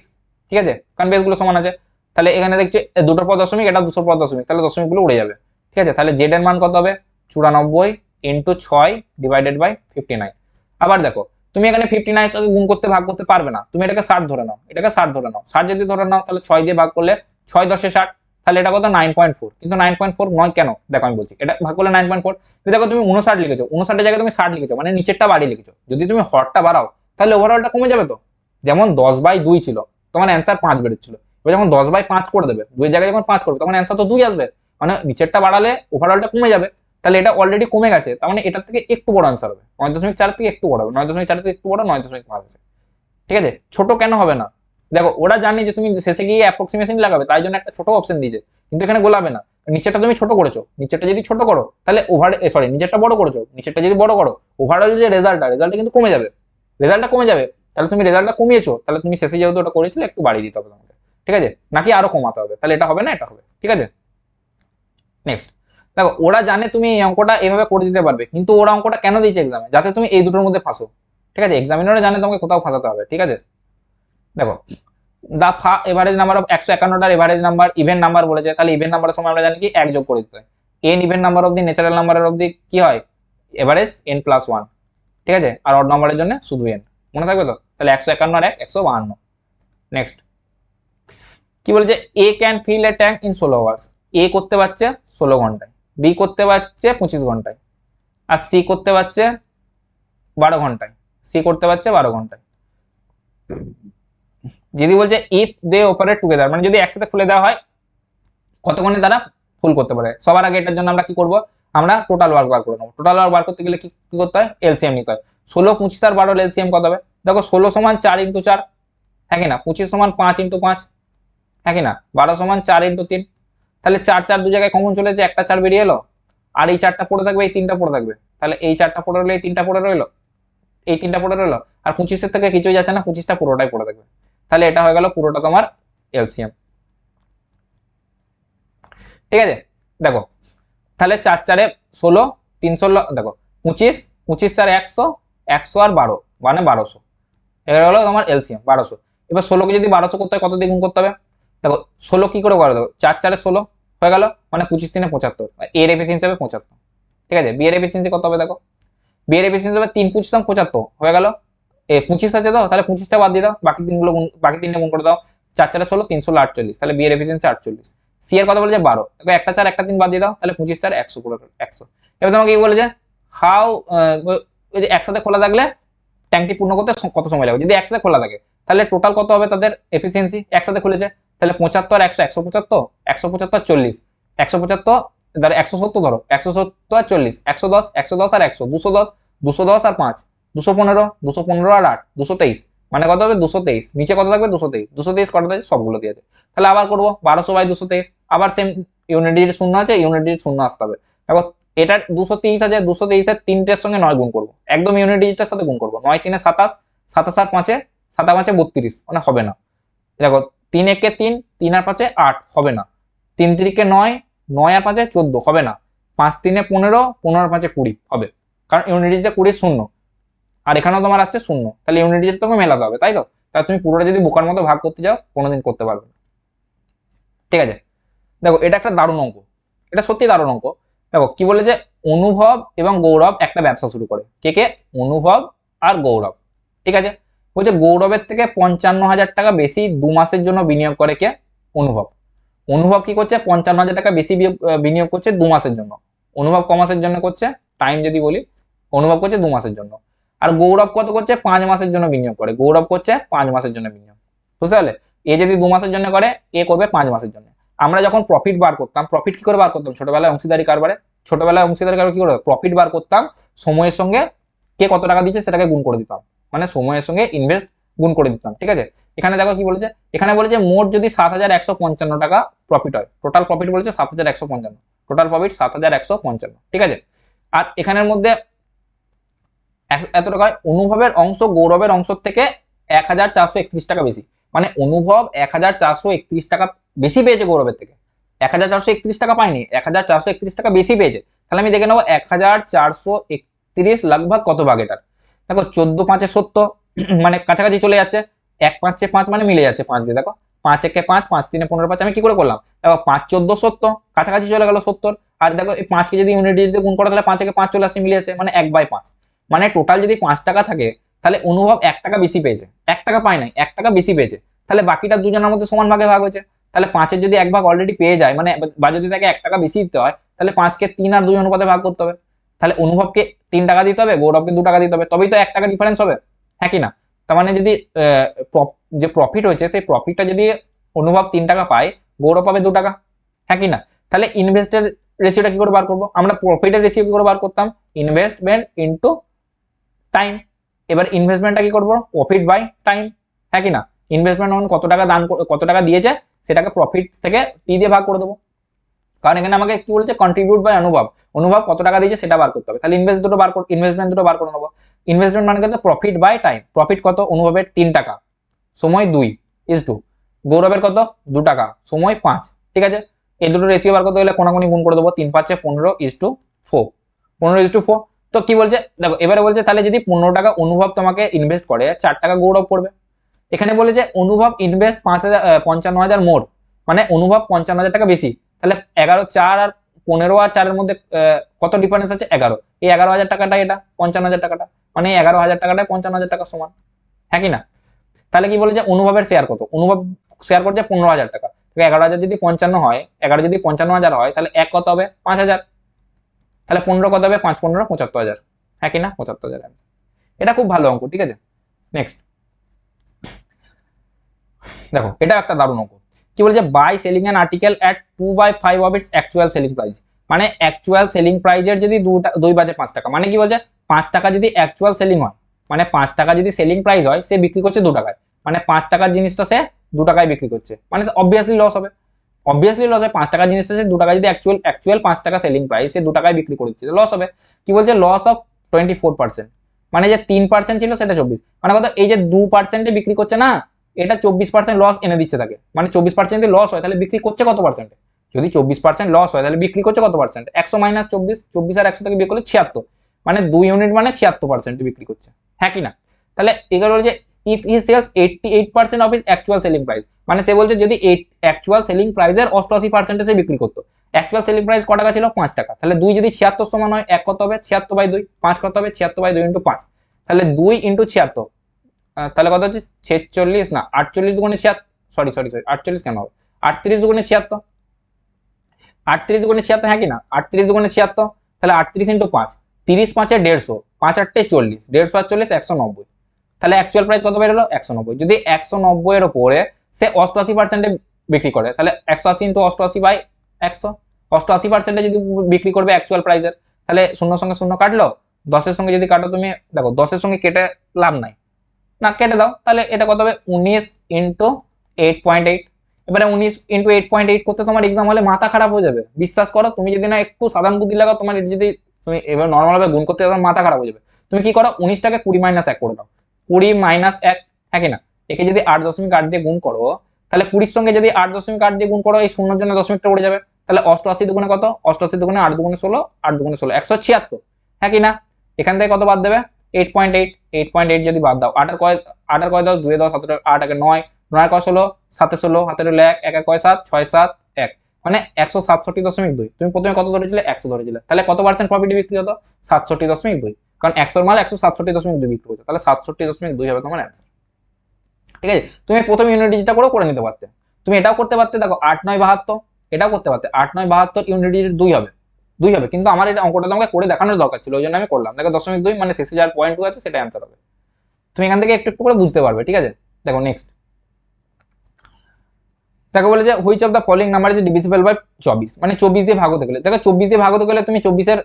ঠিক আছে, কারণ বেসগুলো সমান আছে। তাহলে এখানে দেখছো দুটোর পর দশমিক, এটা দুশোর পর দশমিক, তাহলে দশমিকগুলো উড়ে যাবে। ঠিক আছে, তাহলে জেড এর মান কত হবে 94 ইন্টু 6 ডিভাইডেড বাই 59। আবার দেখো তুমি এখানে 59 সাথে গুণ করতে ভাগ করতে পারবে না, তুমি এটাকে 60 ধরে নাও, এটাকে 60 ধরে নাও। 60 যদি ধরে নাও তাহলে 6 দিয়ে ভাগ করলে 6 10 60, তাহলে এটা কত 9.4। কিন্তু 9.4 নয় কেন, দেখো আমি বলছি, এটা ভাগ করলে 9.4। দেখো তুমি 59 লিখেছো, 59 এর জায়গায় তুমি 60 লিখেছো, মানে নিচেরটা বাড়িয়ে লিখেছো। যদি তুমি হরটা বাড়াও তাহলে ওভারঅলটা কমে যাবে। তো যেমন 10/2 ছিল, তোমার অ্যান্সার 5 বেরোচ্ছিল, এবার যখন 10/5 করে দেবে, 2 এর জায়গায় যখন 5 করবে তখন অ্যান্সার তো 2 আসবে, মানে নিচেরটা বাড়ালে ওভারঅলটা কমে যাবে। তাহলে এটা অলরেডি কমে গেছে, তার মানে এটার থেকে একটু বড় আনসার হবে, 9.4 থেকে একটু বড় হবে, 9.4 থেকে একটু বড় 9.5 আছে। ঠিক আছে, ছোট কেন হবে না, দেখো ওরা জানে যে তুমি শেষে গিয়ে অ্যাপ্রক্সিমেশন লাগাবে, তাই জন্য একটা ছোট অপশন দিয়েছে, কিন্তু এখানে গোলাবে না। নিচেরটা তুমি ছোট করেছো, নিচেরটা যদি ছোট করো তাহলে নিচেরটা বড় করেছো, নিচেরটা যদি বড় করো ওভারঅল যে রেজাল্টটা কিন্তু কমে যাবে, রেজাল্টটা কমে যাবে। তাহলে তুমি রেজাল্টটা কমিয়েছো, তাহলে তুমি শেষে যেহেতু ওটা করেছিলে একটু বাড়িয়ে দিতে হবে তোমাকে। ঠিক আছে, নাকি আরো কমাতে হবে, তাহলে এটা হবে না, এটা হবে। ঠিক আছে, নেক্সট দেখো ওরা জানে তুমি এই অঙ্কটা এভাবে করে দিতে পারবে, কিন্তু ওরা অঙ্কটা কেন দিয়েছে এক্সামে, যাতে তুমি এই দুটোর মধ্যে ফাঁসো। ঠিক আছে, এক্সামিনাররা জানে তোমাকে কোথাও ফাঁসাতে হবে। ঠিক আছে, দেখো দা এভারেজ নাম্বার অফ 151টার এভারেজ নাম্বার ইভেন নাম্বার বলেছে, তাহলে ইভেন নাম্বারের সময় আমরা জানি কি এক যোগ করে দিতে হয়। N even number of the natural নাম্বারের অফ দি কি হয় এভারেজ n+1। ঠিক আছে, আর অড নাম্বারের জন্য শুধু n, মনে থাকবে তো। তাহলে 151 আর 1 152। নেক্সট কি বলেছে, A can fill a tank in 16 hours. A করতে পারছে 16 ঘন্টায়, বি করতে পারছে 25 ঘন্টায়, আর সি করতে পারছে 12 ঘন্টায়। সি করতে পারছে 12 ঘন্টায়। যদি বলছে ইফ দে অপারেট টুগেদার, মানে যদি একসাথে খুলে দেওয়া হয় কতক্ষণে তারা ফুল করতে পারে। সবার আগে এটার জন্য আমরা কি করব, আমরা টোটাল ওয়ার্ক বার করে নেবো। টোটাল ওয়ার্ক বার করতে গেলে কি করতে হয়, এলসিএম নিতে হয়। 16 25 আর 12 এলসিএম কত হবে, দেখো 16 সমান 4 × 4, হ্যাঁ কি না, 25 সমান 5 × 5, হ্যাঁ কি না, 12 সমান 4 × 3। তাহলে 4 4 দু জায়গায় কমন চলে, যে একটা 4 বেরিয়ে এলো, আর এই 4টা পড়ে থাকবে, এই 3টা পড়ে থাকবে। তাহলে এই 4টা পড়ে রইলো, এই 3টা পড়ে রইলো, এই 3টা পড়ে রইলো, আর 25 থেকে কিছুই যাচ্ছে না, 25টা পুরোটাই পড়ে থাকবে। তাহলে এটা হয়ে গেল পুরোটা তোমার এলসিএম। ঠিক আছে, দেখো তাহলে 4 4 16 316, দেখো 25 25 4 100 100 আর 12 মানে 1200, এটা হলো তোমার এলসিএম 1200। এবার 16 কে যদি 1200 করতে হয় কত দিয়ে গুণ করতে হবে, দেখো 16 কি করে করো, দেখো 4 4 16 হয়ে গেল, মানে 25 3 75, এর এফিসিয়েন্সি হবে 75। ঠিক আছে, বি এর এফিসিয়েন্সি কত হবে, দেখো বি এর এফিসিয়েন্সি হবে 3 25 75 হয়ে গেল। 25 আছে দাও, তাহলে 25টা বাদ দিয়ে দাও, বাকি তিনগুলো বাকি তিনটে গুণ করে দাও, 4 4 16 316 48, তাহলে বি এর এফিসিয়েন্সি 48। সি এর কথা বলেছে 12, দেখো একটা 4 একটা 3 বাদ দিয়ে দাও, তাহলে 25 4 100 করে 100। এবার তোমাকে কি বলেছে, হাউ ওই যে একসাথে খোলা থাকলে ট্যাঙ্কটি পূর্ণ করতে কত সময় লাগবে। যদি একসাথে খোলা থাকে তাহলে টোটাল কত হবে তাদের এফিসিয়েন্সি, একসাথে খুলেছে, তাহলে 75 100 175 175 40 175 ধরো 170, ধরো 170 আর 40 110 110 আর 100 210 210 আর 5 215 215 আর 8 223, মানে কত হবে 223, নিচে কত থাকবে 223 223 কত আছে সবগুলো দিয়েছে। তাহলে আবার করবো 1200/223, আবার সেম ইউনিট ডিজিট শূন্য আছে, ইউনিট ডিজিট শূন্য আসতে হবে। দেখো এটার 223 আছে, 223 এর 3টের সঙ্গে 9 গুণ করবো, একদম ইউনিট ডিজিটের সাথে গুণ করবো। 9 3 27 27 আর 5 7 5 32, মানে হবে না। দেখো 3 1 3 3 আর 5 8 হবে না, 3 3 9 9 আর 5 14 হবে না, 5 3 15 15 আর 5 20 হবে, কারণ ইউনিট ডিজিটে 20 শূন্য, আর এখানেও তোমার আসছে শূন্য, তাহলে ইউনিট ডিজিট তোমাকে মেলাতে হবে, তাই তো। তাহলে তুমি পুরোটা যদি বোকার মতো ভাগ করতে যাও কোনোদিন করতে পারবে না। ঠিক আছে, দেখো এটা একটা দারুণ অঙ্ক, এটা সত্যি দারুণ অঙ্ক। দেখো কি বলে যে অনুভব এবং গৌরব একটা ব্যবসা শুরু করে, কে কে, অনুভব আর গৌরব। ঠিক আছে, বলছে গৌরবের থেকে 55,000 টাকা বেশি 2 মাসের জন্য বিনিয়োগ করে কে, অনুভব। অনুভব কি করছে 55,000 টাকা বেশি বিনিয়োগ করছে 2 মাসের জন্য। অনুভব ক মাসের জন্য করছে, টাইম যদি বলি, অনুভব করছে 2 মাসের জন্য। আর গৌরব কত করছে 5 মাসের জন্য বিনিয়োগ করে, গৌরব করছে 5 মাসের জন্য বিনিয়োগ। বুঝতে পারলে, এ যদি 2 মাসের জন্য করে, এ করবে 5 মাসের জন্য। আমরা যখন প্রফিট বার করতাম, প্রফিট কি করে বার করতাম ছোটবেলায় অংশীদারি কারবারে, ছোটবেলায় অংশীদারি কারবার কি করে প্রফিট বার করতাম, সময়ের সঙ্গে কে কত টাকা দিচ্ছে সেটাকে গুণ করে দিতাম, মানে সময়ের সঙ্গে ইনভেস্ট গুণ করে দিতাম। ঠিক আছে, এখানে দেখো কি বলেছে, এখানে বলেছে মোট যদি 7,155 টাকা প্রফিট হয়, টোটাল প্রফিট বলেছে 7,155, টোটাল প্রফিট 7,155। ঠিক আছে, আর এখানের মধ্যে এত টাকা হয়। অনুভবের অংশ গৌরবের অংশ থেকে 1431 টাকা বেশি, মানে অনুভব 1431 টাকা বেশি পেয়েছে গৌরবের থেকে। 1431 টাকা পায়নি, 1431 টাকা বেশি পেয়েছে। তাহলে আমি দেখে নেবো 1431 লগভগ কত ভাগ এটার। দেখো 14×5 = 70, মানে কাছাকাছি চলে যাচ্ছে। 1×5 মানে মিলে যাচ্ছে 5 দিয়ে। দেখো 5×1 = 5, 5×3 = 15, 5 আমি কি করে করলাম, দেখো 5×14 = 70, কাছাকাছি চলে গেল 70। আর দেখো এই 5কে যদি ইউনিট দিয়ে গুণ করো তাহলে 5×1 = 5 চলে আসছে, মিলে যাচ্ছে, মানে 1/5। মানে টোটাল যদি 5 টাকা থাকে তাহলে অনুভব 1 টাকা বেশি পেয়েছে, 1 টাকা পায় নাই, 1 টাকা বেশি পেয়েছে। তাহলে বাকিটা দুজনের মধ্যে সমান ভাগে ভাগ হয়েছে। তাহলে 5-এর যদি 1 ভাগ অলরেডি পেয়ে যায়, মানে বা যদি তাকে 1 টাকা বেশি দিতে হয়, তাহলে 5কে 3 আর 2 অনুপাতে ভাগ করতে হবে। তাহলে অনুভবকে 3 টাকা দিতে হবে, গৌরবকে 2 টাকা দিতে হবে, তবেই তো 1 টাকা ডিফারেন্স হবে, হ্যাঁ কি না? তার মানে যদি যে প্রফিট হয়েছে সেই প্রফিটটা যদি অনুভব 3 টাকা পায়, গৌরব পাবে 2 টাকা, হ্যাঁ কি না? তাহলে ইনভেস্টের রেশিওটা কি করে বার করবো আমরা? প্রফিটের রেশিও কি করে বার করতাম? Investment into time. এবার ইনভেস্টমেন্টটা কি করবো? প্রফিট বাই টাইম, হ্যাঁ কি না? ইনভেস্টমেন্ট কত টাকা কত টাকা দিয়েছে সেটাকে প্রফিট থেকে টি দিয়ে ভাগ করে দেবো, কারণ এখানে আমাকে কি বলেছে, কন্ট্রিবিউট বাই অনুভব, অনুভব কত টাকা দিয়েছে সেটা বার করতে হবে। তাহলে ইনভেস্টমেন্ট দুটো বার করে নেবো। ইনভেস্টমেন্ট মানে কিন্তু প্রফিট বাই টাইম। প্রফিট কত? অনুভবের 3 টাকা, সময় 2 = 2। গৌরবের কত? 2 টাকা, সময় 5। ঠিক আছে, এই দুটো রেশিও বার করতে গেলে কোনাকুনি গুণ করে দেবো। 3×5 = 15 = 4, 15 = 4। তো কি বলছে দেখো, এবারে বলছে তাহলে যদি 15 টাকা অনুভব তোমাকে ইনভেস্ট করে, 4 টাকা গৌরব করবে। এখানে বলে যে অনুভব ইনভেস্ট 55,000 মোর, মানে অনুভব 55,000 টাকা বেশি। তাহলে 11, 4 আর 15 আর 4 এর মধ্যে কত ডিফারেন্স আছে? 11। এই 11,000 টাকাটা এটা 55,000 টাকাটা, মানে 11,000 টাকাটায় 55,000 টাকা সমান, হ্যাঁ কি না? তাহলে কি বলে যে অনুভবের শেয়ার কত? অনুভব শেয়ার করছে 15,000 টাকা। 11,000 যদি 55 হয়, 11 যদি 55,000 হয়, তাহলে 1 কত হবে? 5,000। তাহলে 15 কত হবে? 5×15 = 75,000, হ্যাঁ কি না? 75,000। এটা খুব ভালো অঙ্ক, ঠিক আছে। নেক্সট দেখো, এটা একটা দারুণ অঙ্ক। কি বলছে, by selling an article at 2/5 of its actual selling price. মানে অ্যাকচুয়াল সেলিং প্রাইজের যদি 2/5 টাকা, মানে কি বলছে 5 টাকা যদি অ্যাকচুয়াল সেলিং হয়, মানে 5 টাকা যদি সেলিং প্রাইস হয়, সে বিক্রি করছে 2 টাকায়, মানে 5 টাকার জিনিসটা সে 2 টাকায় বিক্রি করছে, মানে অবভিয়াসলি লস হবে। অবভিয়াসলি লস হবে, 5 টাকার জিনিসটা সে 2 টাকা যদি অ্যাকচুয়াল 5 টাকা সেলিং প্রাইস সে 2 টাকায় বিক্রি করছে, লস হবে। কি বলছে, লস অফ 24%, মানে যে 3% ছিল সেটা 24, মানে কত? এই যে 2%-এ বিক্রি করছে না, এটা 24% লস এনে দিচ্ছে তাকে। মানে 24% যদি লস হয় তাহলে বিক্রি করছে কত পার্সেন্টে? যদি 24% লস হয় তাহলে বিক্রি করছে কত পার্সেন্ট? 100 - 24, 24 আর 100 থেকে বিক্রি করলে 76, মানে 2 ইউনিট মানে 76% বিক্রি করছে, হ্যাঁ কি না? তাহলে এগুলো হচ্ছে if he sells 88% of his actual selling price, মানে সে বলছে যদি অ্যাকচুয়াল সেলিং প্রাইসের 88% সে বিক্রি করতো। অ্যাকচুয়াল সেলিং প্রাইস ক টাকা ছিল? 5 টাকা। তাহলে 2 যদি 76 সমান হয়, 1 কত হবে? 76/2। 5 কত হবে? 76/2 × 5। তাহলে 2 × 76, তাহলে কত হচ্ছে? 46 না 48 দুগুণে 76, সরি 48 কেন হবে? 38 দুগুণে 76, 38 দুগুণে 76, হ্যাঁ কি না? 38 দুগুণে 76, তাহলে 38 × 5, 30 × 5 = 150, 5 × 8 = 40, 150 আর 40 190। তাহলে অ্যাকচুয়াল প্রাইস কত বেরোলো? 190। যদি 190 এর উপরে সে 88%-এ বিক্রি করে, তাহলে 180 × 88/100, 88%-এ যদি বিক্রি করবে অ্যাকচুয়াল প্রাইসের, তাহলে শূন্যর সঙ্গে শূন্য কাটলো, 10-এর সঙ্গে যদি কাটো তুমি, দেখো 10-এর সঙ্গে কেটে লাভ নাই, না কেটে দাও, তাহলে এটা কত হবে? 19 × 8.8। এবারে 19 × 8.8 করতে তোমার এক্সাম হলে মাথা খারাপ হয়ে যাবে, বিশ্বাস করো। তুমি যদি না একটু সাধারণ বুদ্ধি লাগাও, তোমার যদি তুমি এবার নর্মাল ভাবে গুণ করতে যাও মাথা খারাপ হয়ে যাবে। তুমি কি করো, 19টাকে 20 - 1 করে দাও, 20 - 1, হ্যাঁ কি না? একে যদি 8.8 দিয়ে গুণ করো, তাহলে 20-র সঙ্গে যদি 8.8 দিয়ে গুণ করো, এই শূন্যর জন্য দশমিকটা উড়ে যাবে। তাহলে 88 দুগুণে কত? 88 দুগুণে 8 দুগুণে 16, 8 দুগুণে 16, 176, হ্যাঁ কি না? এখান থেকে কত বাদ দেবে? 8.8, 8.8 যদি বাদ দাও, 8 আর কয় 10, 2 এ 10, 7 8 একে 9, 9 আর কয় 16, 7 এ 16, হাতের 1, 1 কয় 7, 6 7 1, মানে 167.2। তুমি প্রথমে কত ধরেছিলে? 100 ধরেছিলে। তাহলে কত পার্সেন্ট প্রফিটে বিক্রি হতো? 67.2, কারণ 100 এর মাল 167.2 বিক্রি হতো, তাহলে 67.2 হবে তোমার অ্যান্সার। ঠিক আছে, তুমি প্রথম ইউনিট ডিজিটটা করে নিতে পারতে। তুমি এটাও করতে পারতে, দেখো 8 9 72, এটাও করতে পারতে। 8 9 72 ইউনিট ডিজিট 2 হবে, 2 হবে, কিন্তু আমার এটা অঙ্কটা তোমাকে করে দেখানোর দরকার ছিল, ওই জন্য আমি করলাম। দেখো 0.2 মানে শেষে যার 0.2 আছে সেটা অ্যান্সার হবে। তুমি এখান থেকে একটু একটু করে বুঝতে পারবে, ঠিক আছে। দেখো নেক্সট, দেখো বলে যে which of the following number is divisible by 24, মানে 24 দিয়ে ভাগ হতে গেলে, দেখো 24 দিয়ে ভাগ হতে গেলে তুমি 24-এর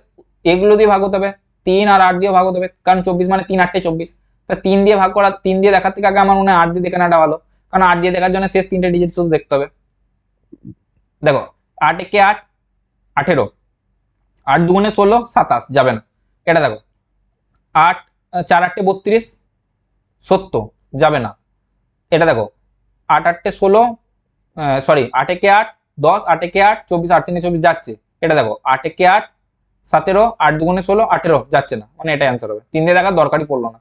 এগুলো দিয়ে ভাগ হতে হবে, 3 আর 8 দিয়ে ভাগ হতে হবে, কারণ 24 মানে 3 8 24। তা 3 দিয়ে ভাগ করা, 3 দিয়ে দেখার থেকে আগে আমার মনে হয় 8 দিয়ে দেখে নেওয়াটা ভালো, কারণ 8 দিয়ে দেখার জন্য শেষ 3টে ডিজিট শুধু দেখতে হবে। দেখো 8 একে 8, 18, 8 দুগুণে 16, 27 যাবে না। এটা দেখো 8 4 8 32 70 যাবে না। এটা দেখো 8 8 16 সরি 8 একে 8 10 8 একে 8 24 8 3 24 যাচ্ছে। এটা দেখো 8 একে 8 17 8 দুগুণে 16 18 যাচ্ছে না, মানে এটাই অ্যান্সার হবে। 3 দিয়ে দেখার দরকারই পড়লো না।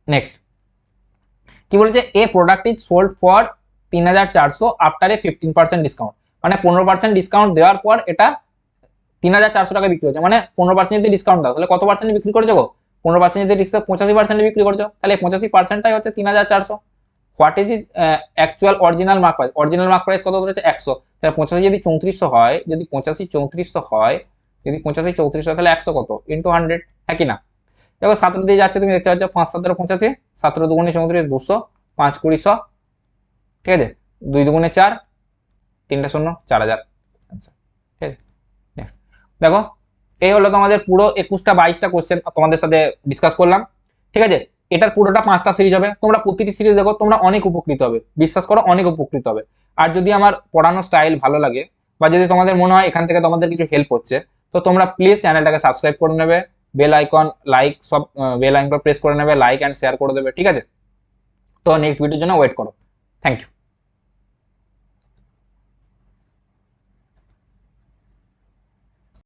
নেক্সট কি বলেছে, a product is sold for 3400 after a 15% discount, মানে 15% ডিসকাউন্ট দেওয়ার পর এটা 3400 টাকা বিক্রি হচ্ছে। মানে 15% যদি ডিসকাউন্ট দাও তাহলে কত পার্সেন্ট বিক্রি করে যাবো, 15% যদি 85% বিক্রি করছো তাহলে 85%টাই হচ্ছে 3400। What is actual original mark price, original mark price কত ধরেছে 100, তাহলে 85 যদি 3400 হয়, যদি 85 3400 হয়, যদি 85 3400 তাহলে 100 কত ইন্টু 100, হ্যাঁ কি না। দেখো 17 দিয়ে যাচ্ছে, তুমি দেখতে পাচ্ছ 5 17 85, 17 দুগুণে 34 200, 5 20 100, ঠিক আছে, 2 দুগুণে 4, 3 শূন্য 4000, আচ্ছা ঠিক আছে। Next, দেখো এই হলো তোমাদের পুরো 21টা 22টা কোশ্চেন তোমাদের সাথে ডিসকাস করলাম, ঠিক আছে। এটার পুরোটা 5টা সিরিজ হবে, তোমরা প্রতিটি সিরিজ দেখো, তোমরা অনেক উপকৃত হবে, বিশ্বাস করো অনেক উপকৃত হবে। আর যদি আমার পড়ানো স্টাইল ভালো লাগে বা যদি তোমাদের মনে হয় এখান থেকে তোমাদের কিছু হেল্প হচ্ছে, তো তোমরা প্লিজ চ্যানেলটাকে সাবস্ক্রাইব করে নেবে, বেল আইকন লাইক সব বেল আইকন প্রেস করে নেবে, লাইক অ্যান্ড শেয়ার করে দেবে, ঠিক আছে। তো নেক্সট ভিডিওর জন্য ওয়েট করো। Thank you.